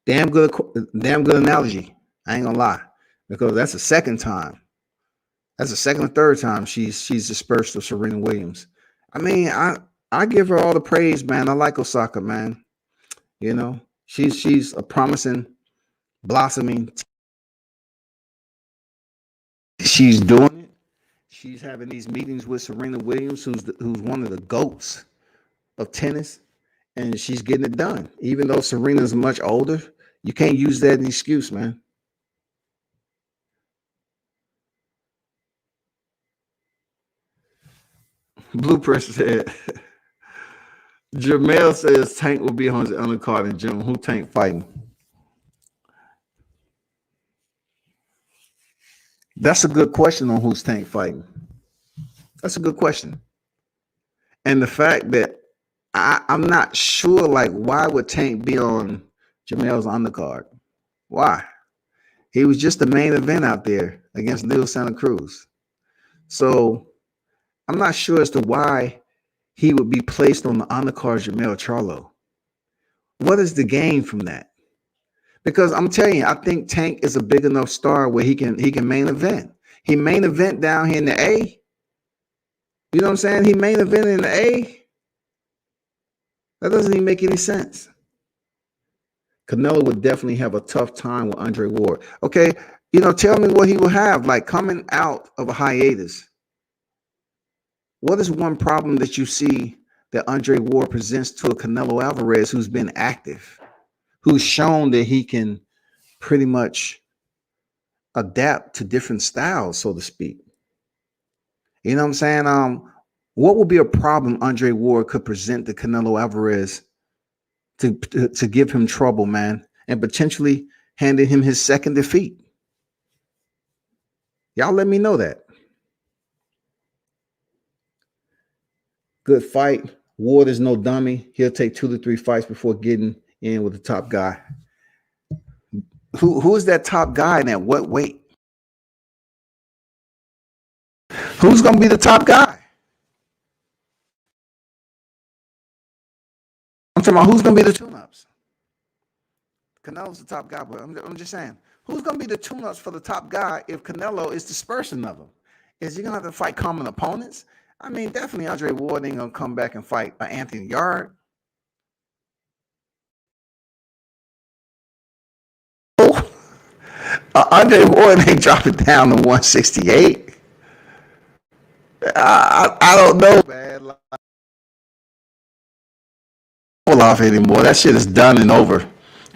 [SPEAKER 1] good analogy. I ain't gonna lie, because that's the second time. That's the second or third time she's dispersed of Serena Williams. I mean, I give her all the praise, man. I like Osaka, man. She's a promising, blossoming. She's doing it. She's having these meetings with Serena Williams, who's one of the GOATs of tennis, and she's getting it done. Even though Serena's much older, you can't use that as an excuse, man. Blueprint said, Jamel says Tank will be on his undercard in June. Who Tank fighting? That's a good question on who's Tank fighting. That's a good question. And the fact that I'm not sure, like, why would Tank be on Jamel's undercard? Why? He was just the main event out there against Leo Santa Cruz. So I'm not sure as to why he would be placed on the undercard Jamel Charlo. What is the gain from that? Because I'm telling you, I think Tank is a big enough star where he can main event. He main event down here in the A. You know what I'm saying? He main event in the A. That doesn't even make any sense. Canelo would definitely have a tough time with Andre Ward. Okay, tell me what he will have, like, coming out of a hiatus. What is one problem that you see that Andre Ward presents to a Canelo Alvarez who's been active, who's shown that he can pretty much adapt to different styles, so to speak? You know what I'm saying? What would be a problem Andre Ward could present to Canelo Alvarez to give him trouble, man, and potentially handing him his second defeat? Y'all let me know that. Good fight. Ward is no dummy. He'll take 2 to 3 fights before getting in with the top guy. Who is that top guy and at what weight? Who's going to be the top guy? I'm talking about who's going to be the tune-ups. Canelo's the top guy, but I'm just saying, who's going to be the tune-ups for the top guy if Canelo is dispersing of them? Is he going to have to fight common opponents? I mean, definitely Andre Ward ain't going to come back and fight Anthony Yard. Andre Ward ain't dropping down to 168. I don't know, man. Kovalev anymore. That shit is done and over.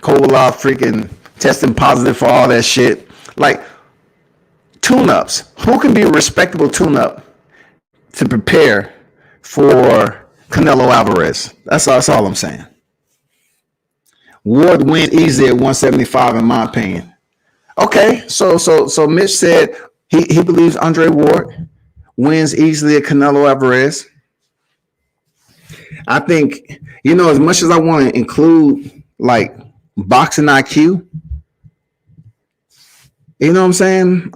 [SPEAKER 1] Kovalev freaking testing positive for all that shit. Like, tune-ups. Who can be a respectable tune-up to prepare for Canelo Alvarez? That's all I'm saying. Ward win easy at 175, in my opinion. Okay, so Mitch said he believes Andre Ward wins easily at Canelo Alvarez. I think, as much as I want to include, like, boxing IQ, you know what I'm saying?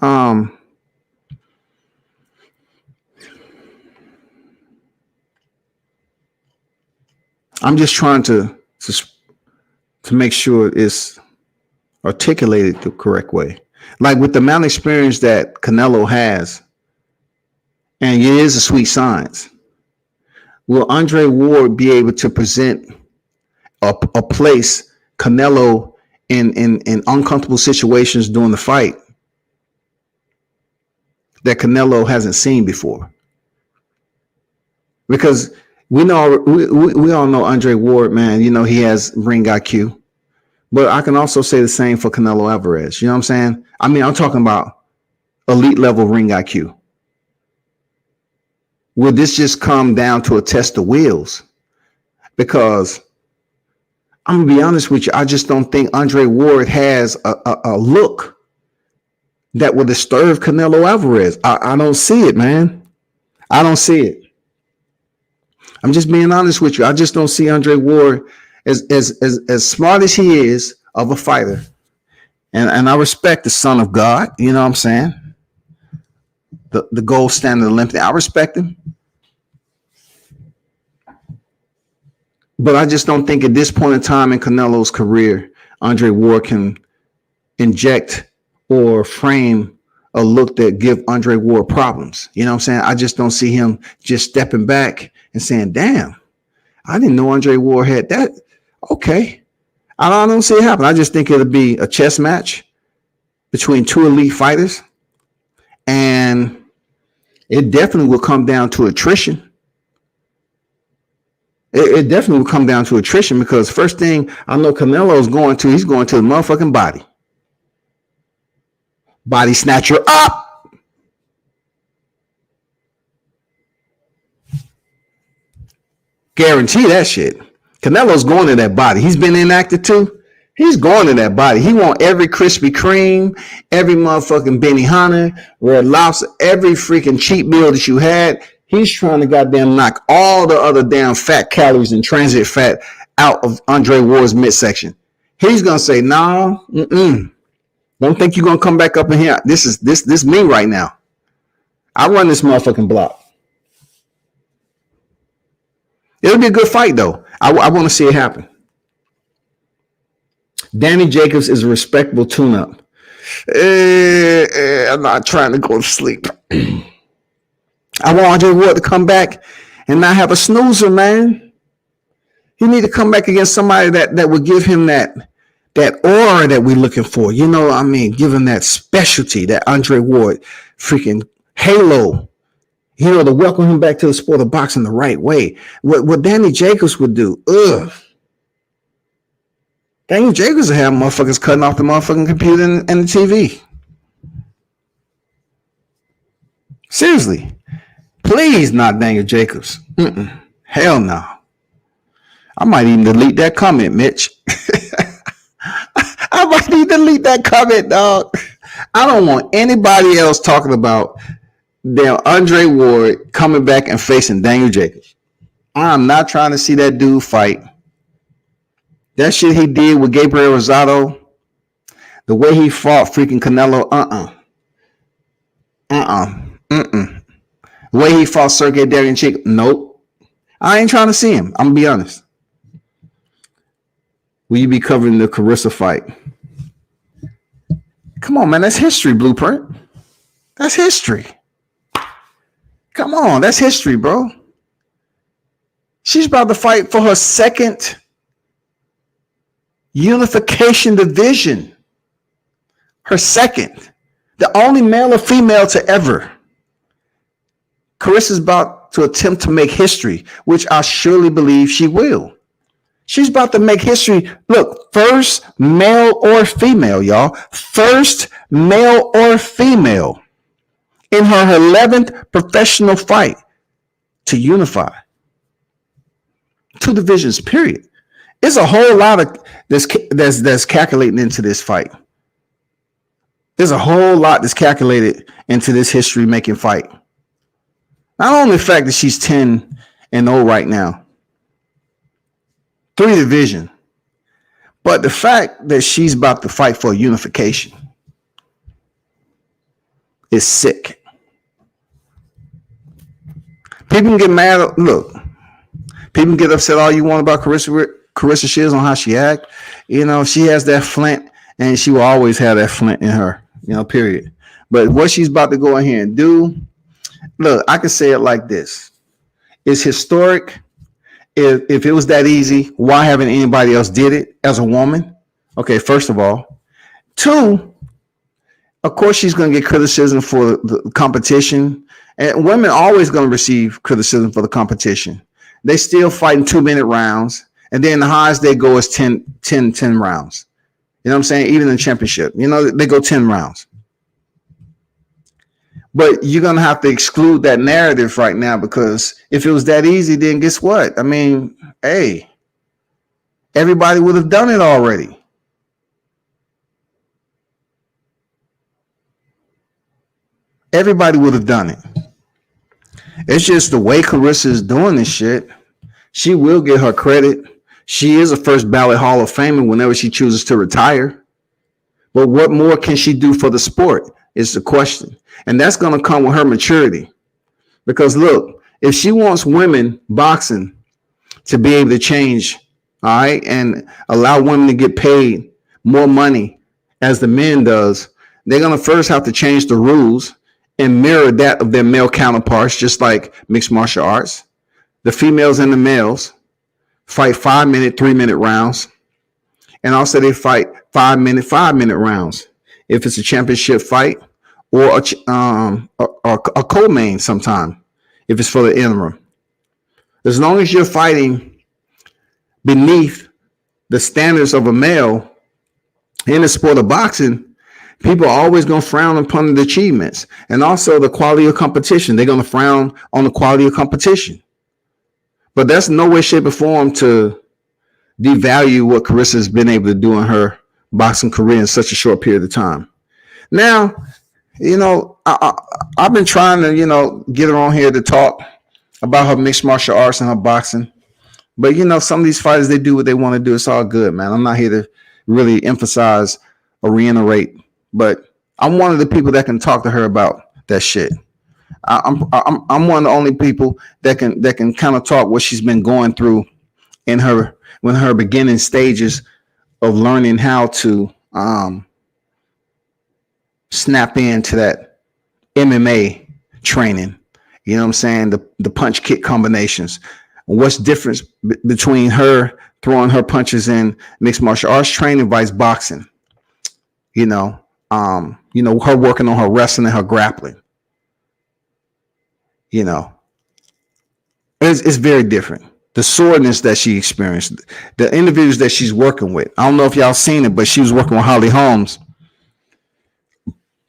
[SPEAKER 1] I'm just trying to make sure it's articulated the correct way. Like, with the amount of experience that Canelo has And it is a sweet science. Will Andre Ward be able to present a place Canelo in uncomfortable situations during the fight that Canelo hasn't seen before? Because we all know Andre Ward, man. You know, he has ring IQ, but I can also say the same for Canelo Alvarez. You know what I'm saying? I mean, I'm talking about elite level ring IQ. Will this just come down to a test of wills? Because I'm gonna be honest with you, I just don't think Andre Ward has a look that will disturb Canelo Alvarez. I don't see it, man. I don't see it. I'm just being honest with you. I just don't see Andre Ward as smart as he is of a fighter. And I respect the son of God, you know what I'm saying? The gold standard Olympian. I respect him. But I just don't think at this point in time in Canelo's career, Andre Ward can inject or frame a look that give Andre Ward problems. You know what I'm saying? I just don't see him just stepping back and saying, damn, I didn't know Andre Ward had that. Okay. I don't see it happen. I just think it'll be a chess match between two elite fighters. And it definitely will come down to attrition. It definitely will come down to attrition because first thing I know Canelo's he's going to the motherfucking body. Body snatcher up. Guarantee that shit. Canelo's going to that body. He's been inactive too. He's going to that body. He want every Krispy Kreme, every motherfucking Benihana, Red Lobster, every freaking cheap meal that you had. He's trying to goddamn knock all the other damn fat calories and transit fat out of Andre Ward's midsection. He's gonna say, no, don't think you're gonna come back up in here. This is me right now. I run this motherfucking block. It'll be a good fight though. I want to see it happen. Danny Jacobs is a respectable tune-up. I'm not trying to go to sleep. I want Andre Ward to come back and not have a snoozer, man. He need to come back against somebody that would give him that aura that we're looking for. You know what I mean? Give him that specialty, that Andre Ward freaking halo. You know, to welcome him back to the sport of boxing the right way. What Danny Jacobs would do, Danny Jacobs would have motherfuckers cutting off the motherfucking computer and the TV. Seriously. Please, not Daniel Jacobs. Hell no. I might even delete that comment, Mitch. I might even delete that comment, dog. I don't want anybody else talking about damn Andre Ward coming back and facing Daniel Jacobs. I'm not trying to see that dude fight. That shit he did with Gabriel Rosado, the way he fought freaking Canelo, The way he fought Sergey Derevyanchenko, nope. I ain't trying to see him. I'm gonna be honest. Will you be covering the Carissa fight? Come on, man. That's history, Blueprint. That's history. Come on, that's history, bro. She's about to fight for her second unification division. Her second. The only male or female to ever. Carissa's about to attempt to make history, which I surely believe she will. She's about to make history. Look, first male or female, y'all. First male or female in her 11th professional fight to unify. Two divisions, period. It's a whole lot of that's calculating into this fight. There's a whole lot that's calculated into this history-making fight. Not only the fact that she's 10-0 right now, 3 division, but the fact that she's about to fight for unification is sick. People can get mad. Look, people can get upset all you want about Carissa Shields on how she act. You know, she has that flint, and she will always have that flint in her. You know, period. But what she's about to go in here and do, Look, I can say it like this. It's historic. If it was that easy, why haven't anybody else did it as a woman? Okay, first of all. Two, of course, she's going to get criticism for the competition. And women are always going to receive criticism for the competition. They still fight in 2-minute rounds. And then the highest they go is 10 rounds. You know what I'm saying? Even in the championship, they go 10 rounds. But you're going to have to exclude that narrative right now, because if it was that easy, then guess what? I mean, hey, everybody would have done it already. Everybody would have done it. It's just the way Carissa is doing this shit. She will get her credit. She is a first ballot Hall of Famer whenever she chooses to retire. But what more can she do for the sport is the question. And that's going to come with her maturity. Because look, if she wants women boxing to be able to change, all right, and allow women to get paid more money as the men does, they're going to first have to change the rules and mirror that of their male counterparts, just like mixed martial arts. The females and the males fight 5-minute, 3-minute rounds. And also they fight 5-minute rounds. If it's a championship fight or a co-main sometime, if it's for the interim. As long as you're fighting beneath the standards of a male in the sport of boxing, people are always going to frown upon the achievements and also the quality of competition. They're going to frown on the quality of competition. But that's no way, shape, or form to devalue what Carissa has been able to do in her boxing career in such a short period of time. Now, I've been trying to, get her on here to talk about her mixed martial arts and her boxing. But, some of these fighters, they do what they want to do. It's all good, man. I'm not here to really emphasize or reiterate. But I'm one of the people that can talk to her about that shit. I'm one of the only people that can kind of talk what she's been going through in her beginning stages of learning how to snap into that MMA training. You know what I'm saying? The punch kick combinations. What's difference between her throwing her punches in mixed martial arts training versus boxing? Her working on her wrestling and her grappling. It's very different. The soreness that she experienced, the individuals that she's working with. I don't know if y'all seen it, but she was working with Holly Holmes.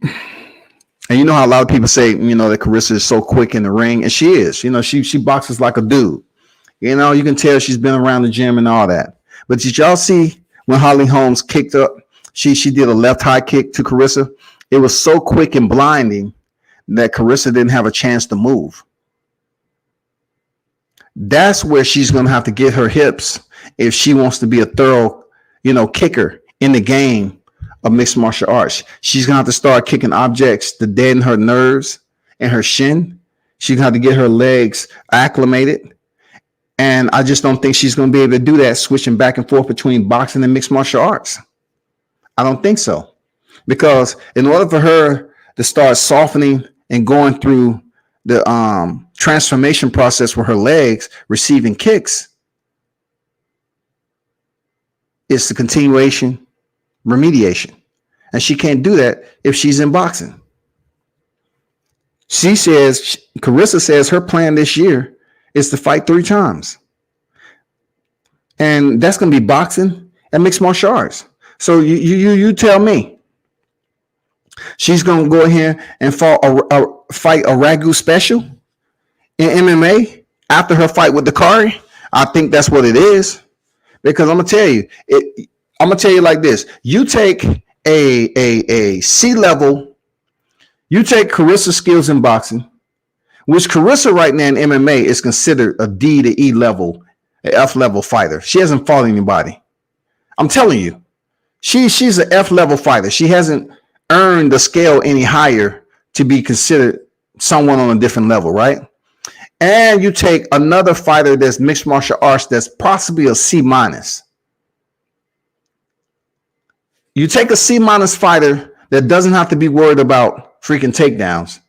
[SPEAKER 1] And you know how a lot of people say, that Carissa is so quick in the ring, and she is. She boxes like a dude. You can tell she's been around the gym and all that. But did y'all see when Holly Holmes kicked up? She did a left high kick to Carissa. It was so quick and blinding that Carissa didn't have a chance to move. That's where she's going to have to get her hips if she wants to be a thorough, kicker in the game of mixed martial arts. She's going to have to start kicking objects to deaden her nerves and her shin. She's going to have to get her legs acclimated. And I just don't think she's going to be able to do that switching back and forth between boxing and mixed martial arts. I don't think so. Because in order for her to start softening and going through the transformation process with her legs receiving kicks, it's the continuation remediation. And she can't do that if she's in boxing. Carissa says her plan this year is to fight 3 times. And that's going to be boxing and mixed martial arts. So you tell me. She's going to go ahead and fight a Ragu special in MMA after her fight with Dakari. I think that's what it is. Because I'm going to tell you, like this. You take a C-level, you take Carissa's skills in boxing, which Carissa right now in MMA is considered a D to E level, an F level fighter. She hasn't fought anybody. I'm telling you, she's an F level fighter. She hasn't earned the scale any higher to be considered someone on a different level, right? And you take another fighter that's mixed martial arts that's possibly a C minus. You take a C minus fighter that doesn't have to be worried about freaking takedowns,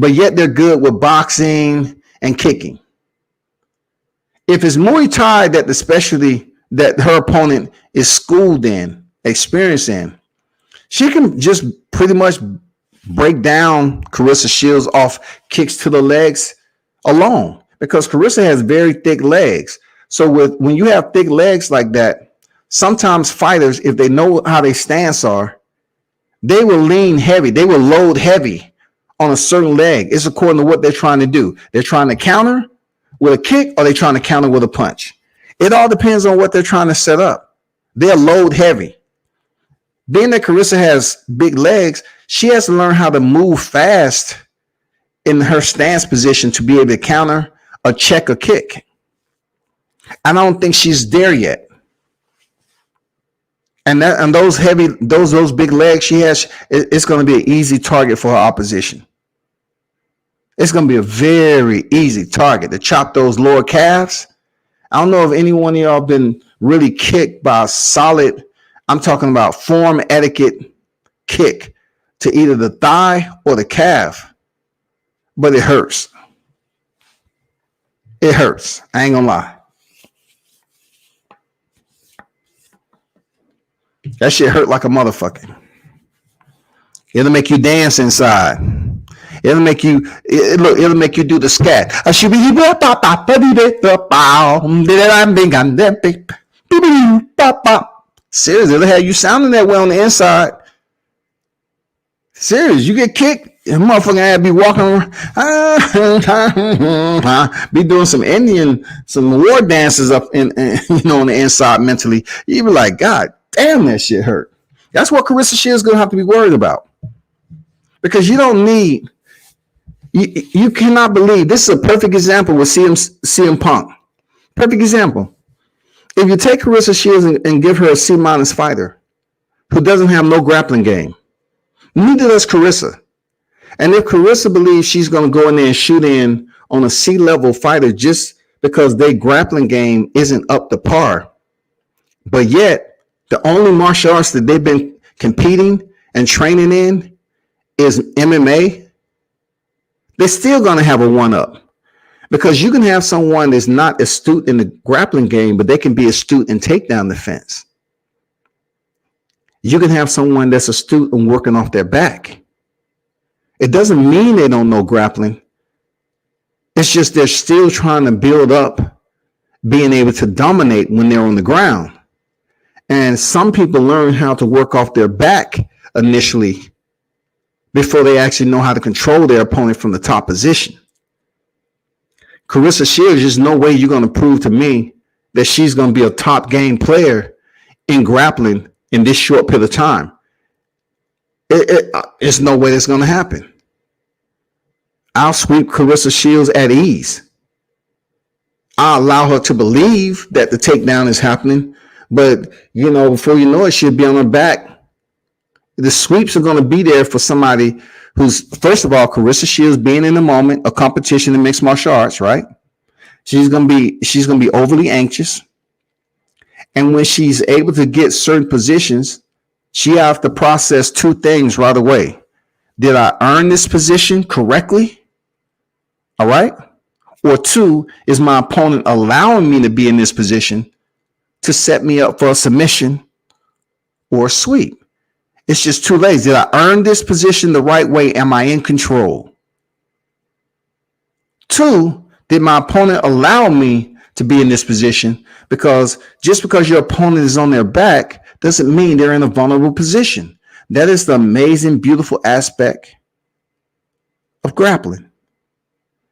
[SPEAKER 1] but yet they're good with boxing and kicking. If it's Muay Thai that the specialty that her opponent is schooled in, experienced in, she can just pretty much break down Claressa Shields off kicks to the legs alone, because Claressa has very thick legs. So when you have thick legs like that, sometimes fighters, if they know how their stance are, they will lean heavy. They will load heavy on a certain leg. It's according to what they're trying to do. They're trying to counter with a kick, or they're trying to counter with a punch. It all depends on what they're trying to set up. They'll load heavy. Being that Claressa has big legs, she has to learn how to move fast in her stance position to be able to counter or check a kick. I don't think she's there yet. And those big legs she has, it's going to be an easy target for her opposition. It's going to be a very easy target to chop those lower calves. I don't know if any one of y'all been really kicked by a solid, I'm talking about form etiquette kick to either the thigh or the calf, but it hurts. It hurts. I ain't gonna lie. That shit hurt like a motherfucker. It'll make you dance inside. It'll make you do the scat. Seriously, it'll have you sounding that way on the inside. Serious, you get kicked, and motherfucking ass be walking around, be doing some war dances up in on the inside mentally. You be like, God damn, that shit hurt. That's what Claressa Shields gonna have to be worried about, because you don't need. You cannot believe this is a perfect example with CM Punk. Perfect example. If you take Claressa Shields and give her a C- fighter who doesn't have no grappling game, neither does Claressa. And if Claressa believes she's going to go in there and shoot in on a C-level fighter just because their grappling game isn't up to par, but yet the only martial arts that they've been competing and training in is MMA, they're still going to have a one-up. Because you can have someone that's not astute in the grappling game, but they can be astute in takedown defense. You can have someone that's astute in working off their back. It doesn't mean they don't know grappling. It's just they're still trying to build up being able to dominate when they're on the ground. And some people learn how to work off their back initially before they actually know how to control their opponent from the top position. Claressa Shields, there's no way you're going to prove to me that she's going to be a top game player in grappling in this short period of time. It's no way that's going to happen. I'll sweep Claressa Shields at ease. I'll allow her to believe that the takedown is happening, but before you know it, she'll be on her back. The sweeps are going to be there for somebody who's, first of all, Claressa Shields being in the moment, a competition in mixed martial arts, right? She's gonna be overly anxious. And when she's able to get certain positions, she has to process two things right away. Did I earn this position correctly? All right. Or two, is my opponent allowing me to be in this position to set me up for a submission or a sweep? It's just two ways. Did I earn this position the right way? Am I in control? Two, did my opponent allow me to be in this position? Because just because your opponent is on their back doesn't mean they're in a vulnerable position. That is the amazing, beautiful aspect of grappling.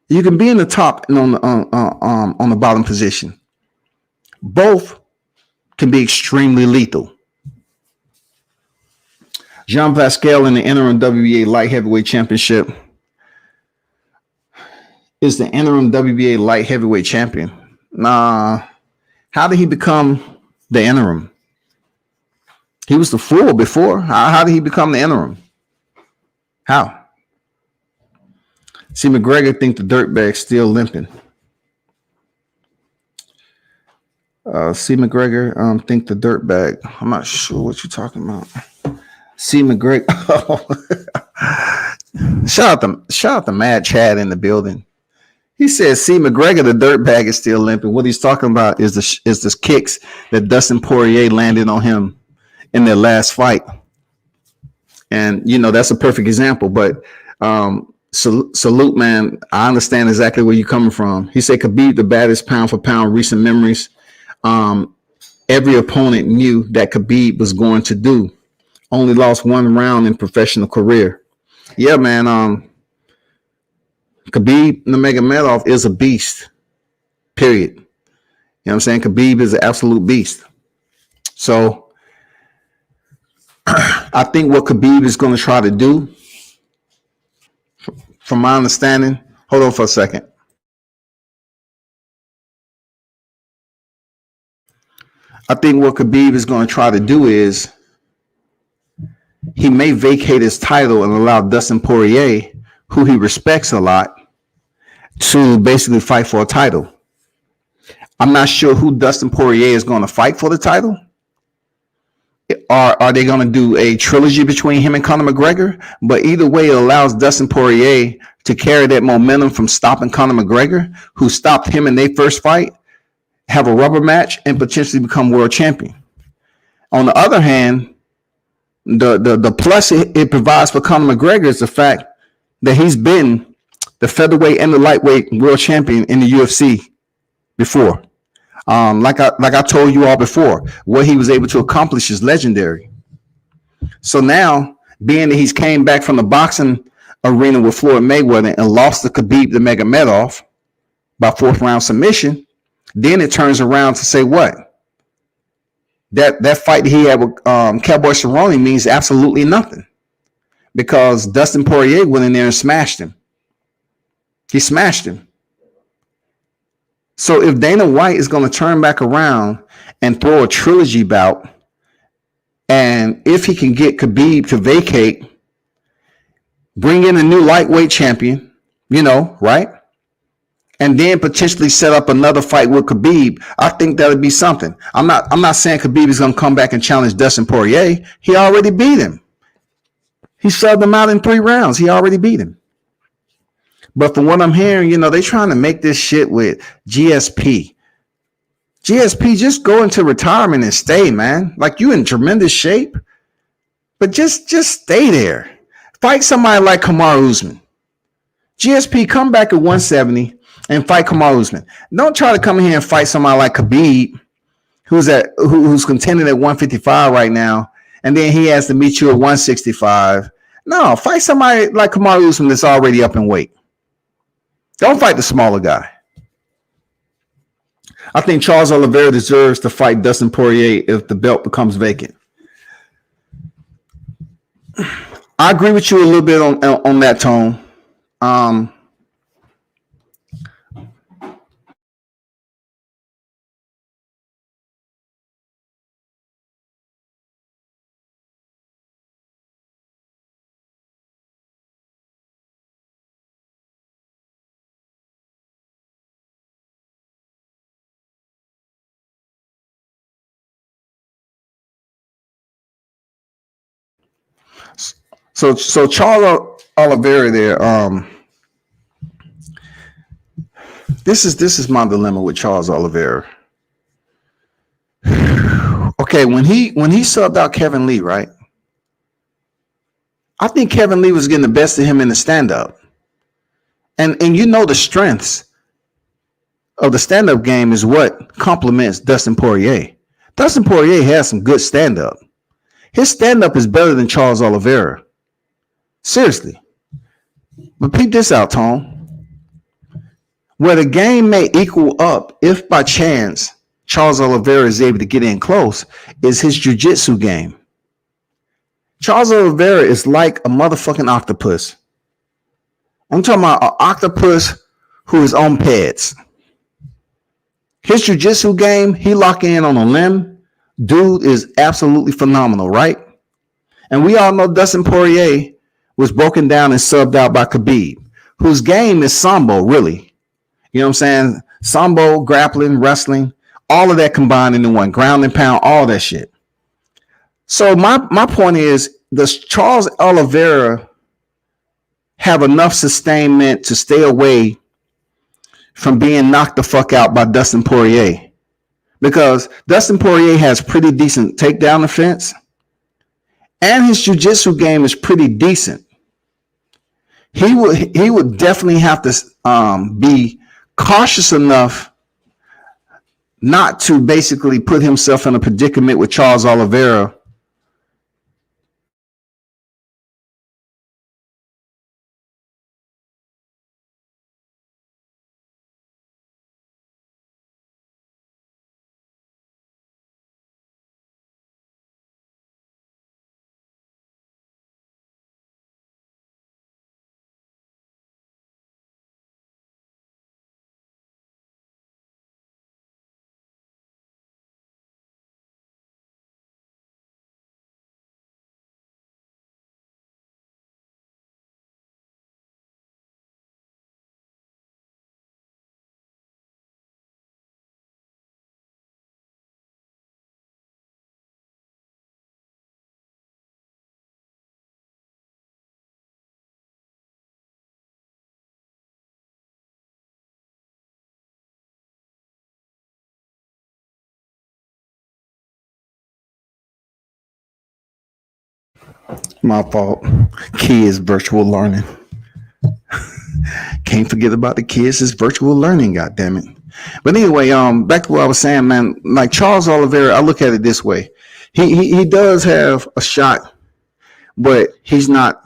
[SPEAKER 1] You can be in the top and on the bottom position. Both can be extremely lethal. Jean Pascal in the interim WBA light heavyweight championship is the interim WBA light heavyweight champion. How did he become the interim? He was the full before. How did he become the interim? How? See, McGregor think the dirtbag's still limping. See, McGregor think the dirtbag. I'm not sure what you're talking about. See, McGregor. Shout out to Mad Chad in the building. He says, "See, McGregor, the dirtbag, is still limping. What he's talking about is the kicks that Dustin Poirier landed on him in their last fight, and that's a perfect example." But salute, man. I understand exactly where you're coming from. He said, "Khabib, the baddest pound for pound. Recent memories. Every opponent knew that Khabib was going to do. Only lost one round in professional career." Yeah, man. Khabib Nurmagomedov is a beast. Period. You know what I'm saying? Khabib is an absolute beast. So I think what Khabib is going to try to do, from my understanding, hold on for a second. I think what Khabib is going to try to do is he may vacate his title and allow Dustin Poirier, who he respects a lot, to basically fight for a title. I'm not sure who Dustin Poirier is going to fight for the title. Are they going to do a trilogy between him and Conor McGregor? But either way, it allows Dustin Poirier to carry that momentum from stopping Conor McGregor, who stopped him in their first fight, have a rubber match, and potentially become world champion. On the other hand, the plus it provides for Conor McGregor is the fact that he's been the featherweight and the lightweight world champion in the UFC before. Like I told you all before, what he was able to accomplish is legendary. So now, being that he's came back from the boxing arena with Floyd Mayweather and lost to Khabib Nurmagomedov by fourth round submission, then it turns around to say what? That fight that he had with Cowboy Cerrone means absolutely nothing, because Dustin Poirier went in there and smashed him. He smashed him. So if Dana White is going to turn back around and throw a trilogy bout, and if he can get Khabib to vacate, bring in a new lightweight champion, right? And then potentially set up another fight with Khabib, I think that would be something. I'm not saying Khabib is going to come back and challenge Dustin Poirier. He already beat him. He subbed him out in 3 rounds. He already beat him. But from what I'm hearing, they're trying to make this shit with GSP. GSP, just go into retirement and stay, man. Like, you in tremendous shape, but just stay there. Fight somebody like Kamaru Usman. GSP, come back at 170 and fight Kamaru Usman. Don't try to come in here and fight somebody like Khabib, who's contending at 155 right now, and then he has to meet you at 165. No, fight somebody like Kamaru Usman that's already up in weight. Don't fight the smaller guy. I think Charles Oliveira deserves to fight Dustin Poirier if the belt becomes vacant. I agree with you a little bit on that, Tone. So Charles Oliveira there. This is my dilemma with Charles Oliveira. Okay, when he subbed out Kevin Lee, right? I think Kevin Lee was getting the best of him in the stand-up. And the strengths of the stand-up game is what complements Dustin Poirier. Dustin Poirier has some good stand-up. His stand-up is better than Charles Oliveira. Seriously. But peep this out, Tom. Where the game may equal up, if by chance Charles Oliveira is able to get in close, is his jiu-jitsu game. Charles Oliveira is like a motherfucking octopus. I'm talking about an octopus who is on pads. His jiu-jitsu game, he lock in on a limb. Dude is absolutely phenomenal, right? And we all know Dustin Poirier was broken down and subbed out by Khabib, whose game is sambo, really. You know what I'm saying? Sambo, grappling, wrestling, all of that combined into one. Ground and pound, all that shit. So my point is, does Charles Oliveira have enough sustainment to stay away from being knocked the fuck out by Dustin Poirier. Because Dustin Poirier has pretty decent takedown defense, and his jiu-jitsu game is pretty decent. He would definitely have to be cautious enough not to basically put himself in a predicament with Charles Oliveira. My fault. Kids, virtual learning. Can't forget about the kids. It's virtual learning, goddammit. But anyway, back to what I was saying, man. Like Charles Oliveira, I look at it this way. He does have a shot, but he's not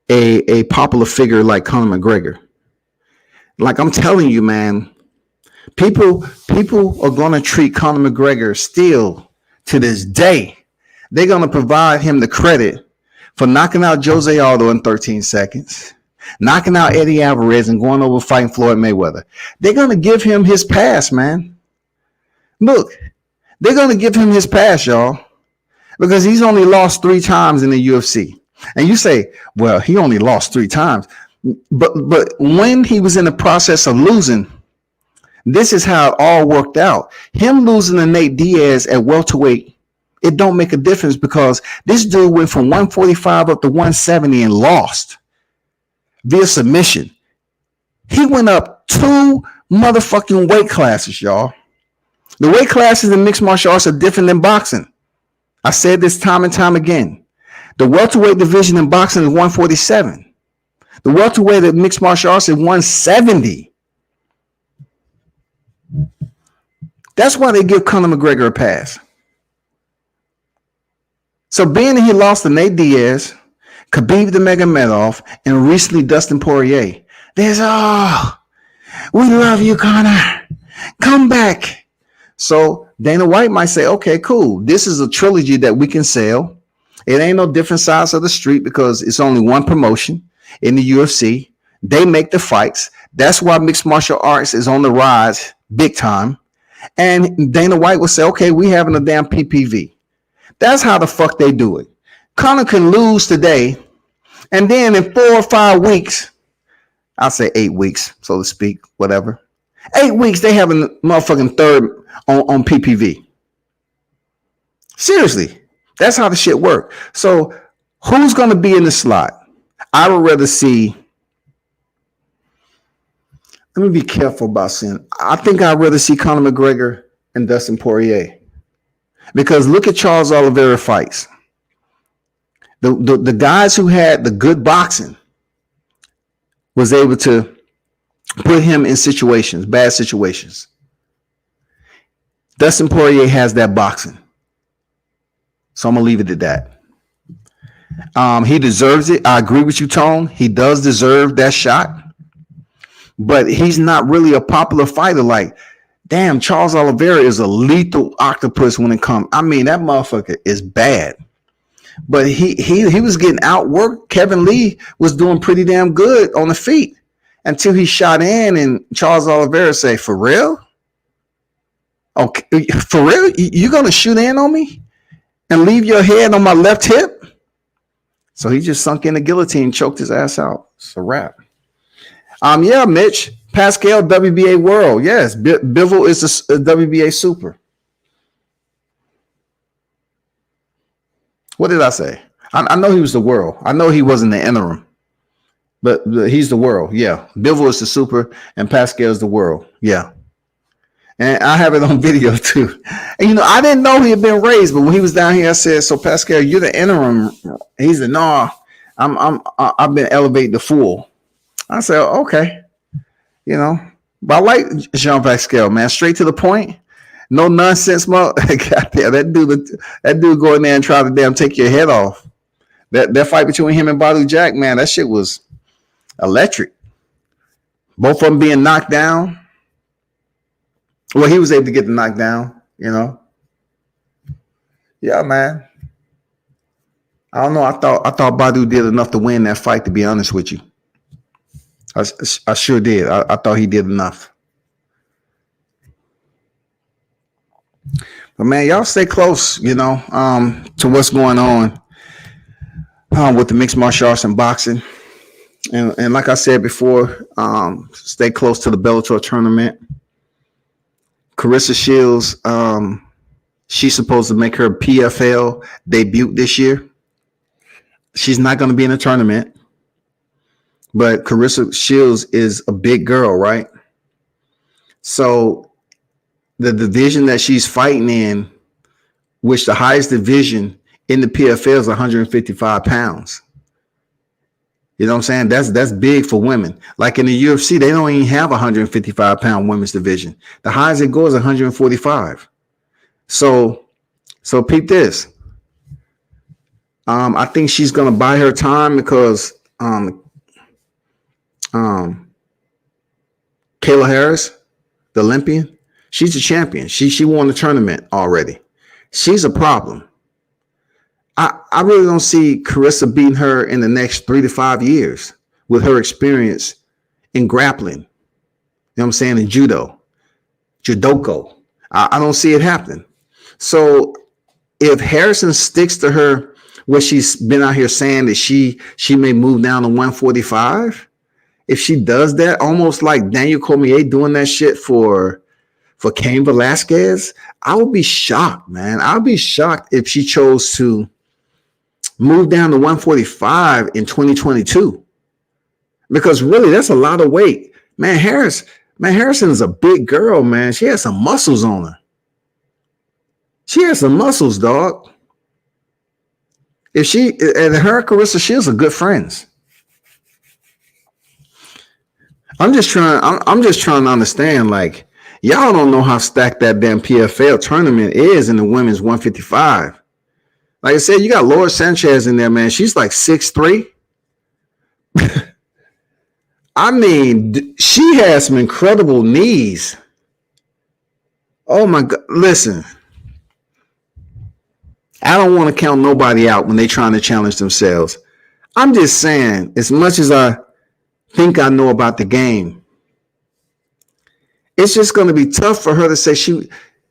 [SPEAKER 1] a popular figure like Conor McGregor. Like I'm telling you, man, people are gonna treat Conor McGregor still to this day. They're gonna provide him the credit for knocking out Jose Aldo in 13 seconds, knocking out Eddie Alvarez, and going over fighting Floyd Mayweather. They're gonna give him his pass, man. Look, they're gonna give him his pass, y'all, because he's only lost 3 times in the UFC. And you say, well, he only lost 3 times. But when he was in the process of losing, this is how it all worked out. Him losing to Nate Diaz at welterweight, it don't make a difference because this dude went from 145 up to 170 and lost via submission. He went up 2 motherfucking weight classes, y'all. The weight classes in mixed martial arts are different than boxing. I said this time and time again. The welterweight division in boxing is 147. The welterweight in mixed martial arts is 170. That's why they give Conor McGregor a pass. So being that he lost to Nate Diaz, Khabib Nurmagomedov, and recently Dustin Poirier, there's, we love you, Conor. Come back. So Dana White might say, okay, cool. This is a trilogy that we can sell. It ain't no different sides of the street because it's only one promotion in the UFC. They make the fights. That's why mixed martial arts is on the rise big time. And Dana White will say, okay, we having a damn PPV. That's how the fuck they do it. Conor can lose today, and then in 4 or 5 weeks, I'll say 8 weeks, so to speak, whatever. 8 weeks, they have a motherfucking third on PPV. Seriously, that's how the shit work. So who's going to be in the slot? I would rather see. Let me be careful about saying. I think I'd rather see Conor McGregor and Dustin Poirier. Because look at Charles Oliveira fights. The guys who had the good boxing was able to put him in situations, bad situations. Dustin Poirier has that boxing. So I'm going to leave it at that. He deserves it. I agree with you, Tone. He does deserve that shot. But he's not really a popular fighter. Like, damn, Charles Oliveira is a lethal octopus when it comes. I mean, that motherfucker is bad. But he was getting outworked. Kevin Lee was doing pretty damn good on the feet until he shot in, and Charles Oliveira say, for real? Okay, for real? You're going to shoot in on me and leave your head on my left hip? So he just sunk in the guillotine, choked his ass out. It's a wrap. Yeah, Mitch. Pascal, WBA World. Yes, Bivol is a WBA Super. What did I say? I know he was the world. I know he wasn't the interim. But he's the world. Yeah. Bivol is the super and Pacquiao is the world. Yeah. And I have it on video too. And I didn't know he had been raised, but when he was down here, I said, "So Pacquiao, you're the interim." He said, "No, I've been elevated to full." I said, "Okay." But I like Jean Pascal, man. Straight to the point. No nonsense, goddamn, that dude go in there and try to damn take your head off. That fight between him and Badu Jack, man, that shit was electric. Both of them being knocked down. Well, he was able to get the knockdown, Yeah, man. I don't know. I thought Badu did enough to win that fight, to be honest with you. I sure did. I thought he did enough. But man, y'all stay close, to what's going on with the mixed martial arts and boxing. And like I said before, stay close to the Bellator tournament. Carissa Shields, she's supposed to make her PFL debut this year. She's not going to be in the tournament, but Carissa Shields is a big girl, right? So the division that she's fighting in, which the highest division in the PFL is 155 pounds. You know what I'm saying? That's big for women. Like in the UFC, they don't even have a 155-pound women's division. The highest it goes is 145. So peep this. I think she's gonna buy her time because Kayla Harris, the Olympian, she's a champion. She won the tournament already. She's a problem. I really don't see Carissa beating her in the next 3 to 5 years with her experience in grappling. You know what I'm saying? In judoka. I don't see it happening. So if Harrison sticks to her, what she's been out here saying that she may move down to 145, if she does that, almost like Daniel Cormier doing that shit for Cain Velasquez, I would be shocked, man. I'd be shocked if she chose to move down to 145 in 2022, because really that's a lot of weight, man. Harrison is a big girl, man. She has some muscles on her. She has some muscles, dog. If she and her Carissa Shields are good friends. I'm just trying to understand, like, y'all don't know how stacked that damn PFL tournament is in the women's 155. Like I said, you got Laura Sanchez in there, man. She's like 6'3". I mean, she has some incredible knees. Oh my God. Listen, I don't want to count nobody out when they're trying to challenge themselves. I'm just saying, as much as I think I know about the game, it's just going to be tough for her to say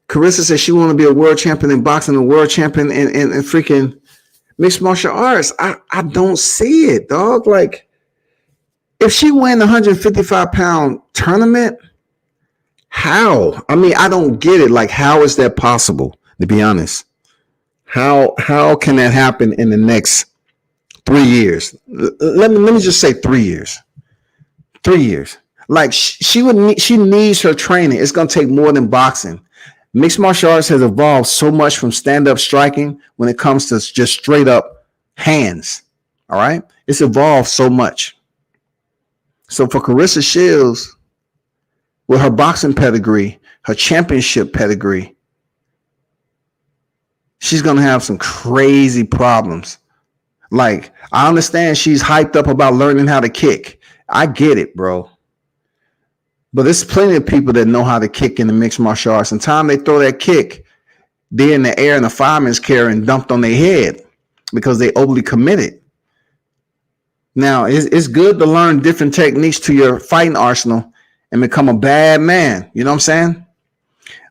[SPEAKER 1] Carissa said she want to be a world champion in boxing, a world champion in freaking mixed martial arts. I don't see it, dog. Like, if she win the 155-pound tournament, how? I mean, I don't get it. Like, how is that possible, to be honest? How can that happen in the next 3 years? Let me just say 3 years. 3 years. Like, she needs her training. It's going to take more than boxing. Mixed martial arts has evolved so much from stand-up striking when it comes to just straight up hands. All right? It's evolved so much. So for Carissa Shields, with her boxing pedigree, her championship pedigree, she's going to have some crazy problems. Like, I understand she's hyped up about learning how to kick. I get it, bro. But there's plenty of people that know how to kick in the mixed martial arts. And time they throw that kick, they're in the air and the fireman's carrying dumped on their head because they overly committed. Now, it's good to learn different techniques to your fighting arsenal and become a bad man. You know what I'm saying?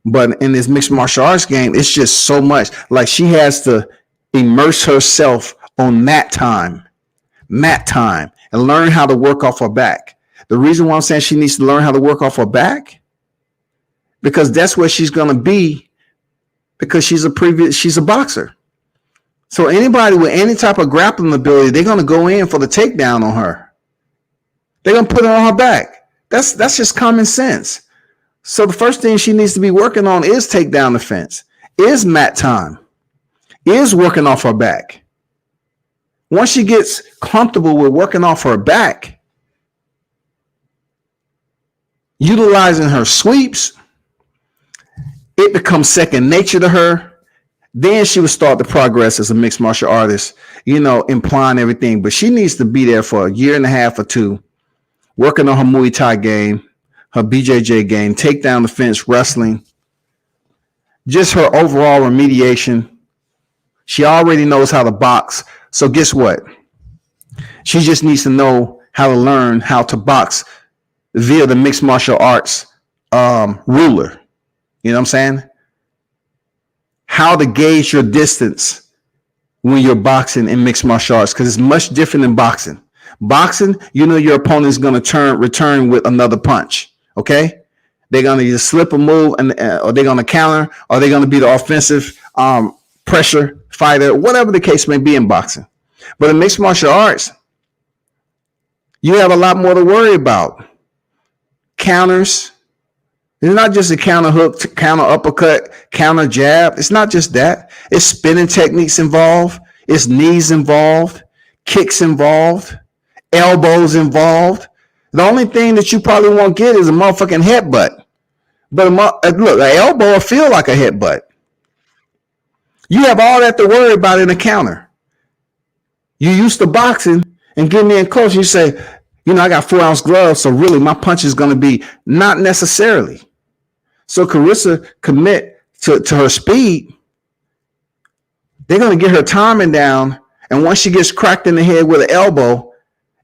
[SPEAKER 1] But in this mixed martial arts game, it's just so much. Like, she has to immerse herself on mat time, and learn how to work off her back. The reason why I'm saying she needs to learn how to work off her back, because that's where she's going to be, because she's a boxer. So anybody with any type of grappling ability, they're going to go in for the takedown on her.
[SPEAKER 2] They're going to put it on her back. That's just common sense. So the first thing she needs to be working on is take down the fence, is mat time, is working off her back. Once she gets comfortable with working off her back, utilizing her sweeps, it becomes second nature to her. Then she would start to progress as a mixed martial artist, implying everything. But she needs to be there for a year and a half or two, working on her Muay Thai game, her BJJ game, take down the fence, wrestling, just her overall remediation. She already knows how to box. So guess what? She just needs to know how to learn how to box via the mixed martial arts ruler. You know what I'm saying? How to gauge your distance when you're boxing in mixed martial arts, because it's much different than boxing. Boxing, your opponent's going to return with another punch. Okay? They're going to either slip a move or they're going to counter, or they're going to be the offensive pressure fighter, whatever the case may be in boxing. But in mixed martial arts, you have a lot more to worry about. Counters. It's not just a counter hook, counter uppercut, counter jab. It's not just that. It's spinning techniques involved. It's knees involved, kicks involved, elbows involved. The only thing that you probably won't get is a motherfucking headbutt. But look, an elbow will feel like a headbutt. You have all that to worry about in a counter. You used to boxing and getting in close. You say, I got 4-ounce gloves, so really my punch is going to be not necessarily. So Carissa commit to her speed. They're going to get her timing down. And once she gets cracked in the head with an elbow,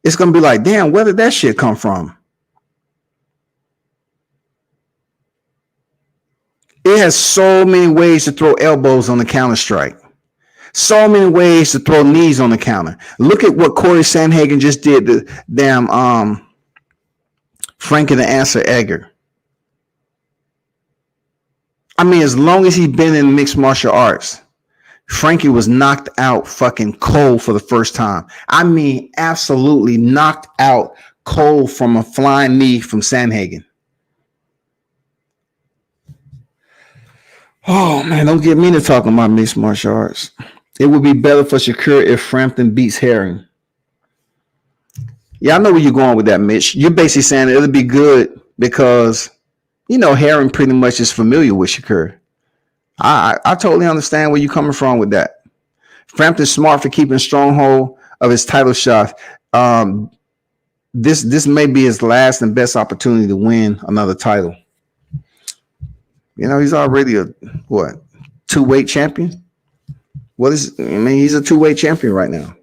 [SPEAKER 2] it's going to be like, damn, where did that shit come from? It has so many ways to throw elbows on the counter strike. So many ways to throw knees on the counter. Look at what Corey Sandhagen just did to damn Frankie the Answer Egger. I mean, as long as he's been in mixed martial arts, Frankie was knocked out fucking cold for the first time. I mean, absolutely knocked out cold from a flying knee from Sandhagen. Oh, man, don't get me to talking about mixed martial arts. It would be better for Shakur if Frampton beats Herring. Yeah, I know where you're going with that, Mitch. You're basically saying it'll be good because, Herring pretty much is familiar with Shakur. I totally understand where you're coming from with that. Frampton's smart for keeping stronghold of his title shot. This may be his last and best opportunity to win another title. He's already a two-weight champion. He's a two-weight champion right now.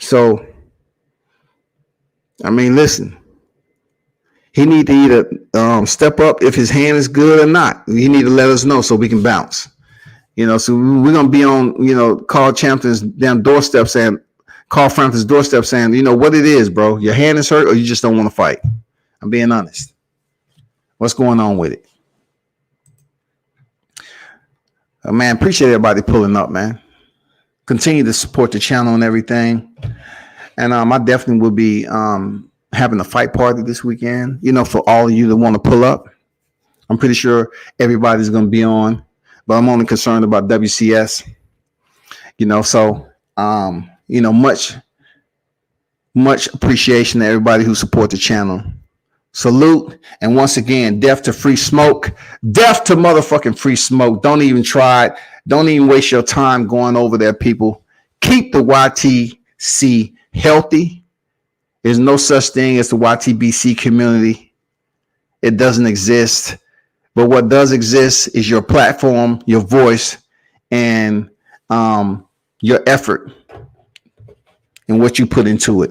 [SPEAKER 2] So, listen. He need to either step up if his hand is good or not. He need to let us know so we can bounce. So we're gonna be on, Carl Frampton's doorstep saying, what it is, bro. Your hand is hurt or you just don't want to fight. I'm being honest. What's going on with it? Man, appreciate everybody pulling up, man. Continue to support the channel and everything. And I definitely will be having a fight party this weekend, for all of you that want to pull up. I'm pretty sure everybody's going to be on, but I'm only concerned about WCS, so, much appreciation to everybody who support the channel. Salute. And once again, death to free smoke, death to motherfucking free smoke. Don't even try it. Don't even waste your time going over there, people. Keep the YTC healthy. There's no such thing as the YTBC community. It doesn't exist. But what does exist is your platform, your voice, and your effort and what you put into it.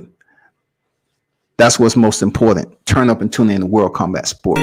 [SPEAKER 2] That's what's most important. Turn up and tune in to World Combat Sports.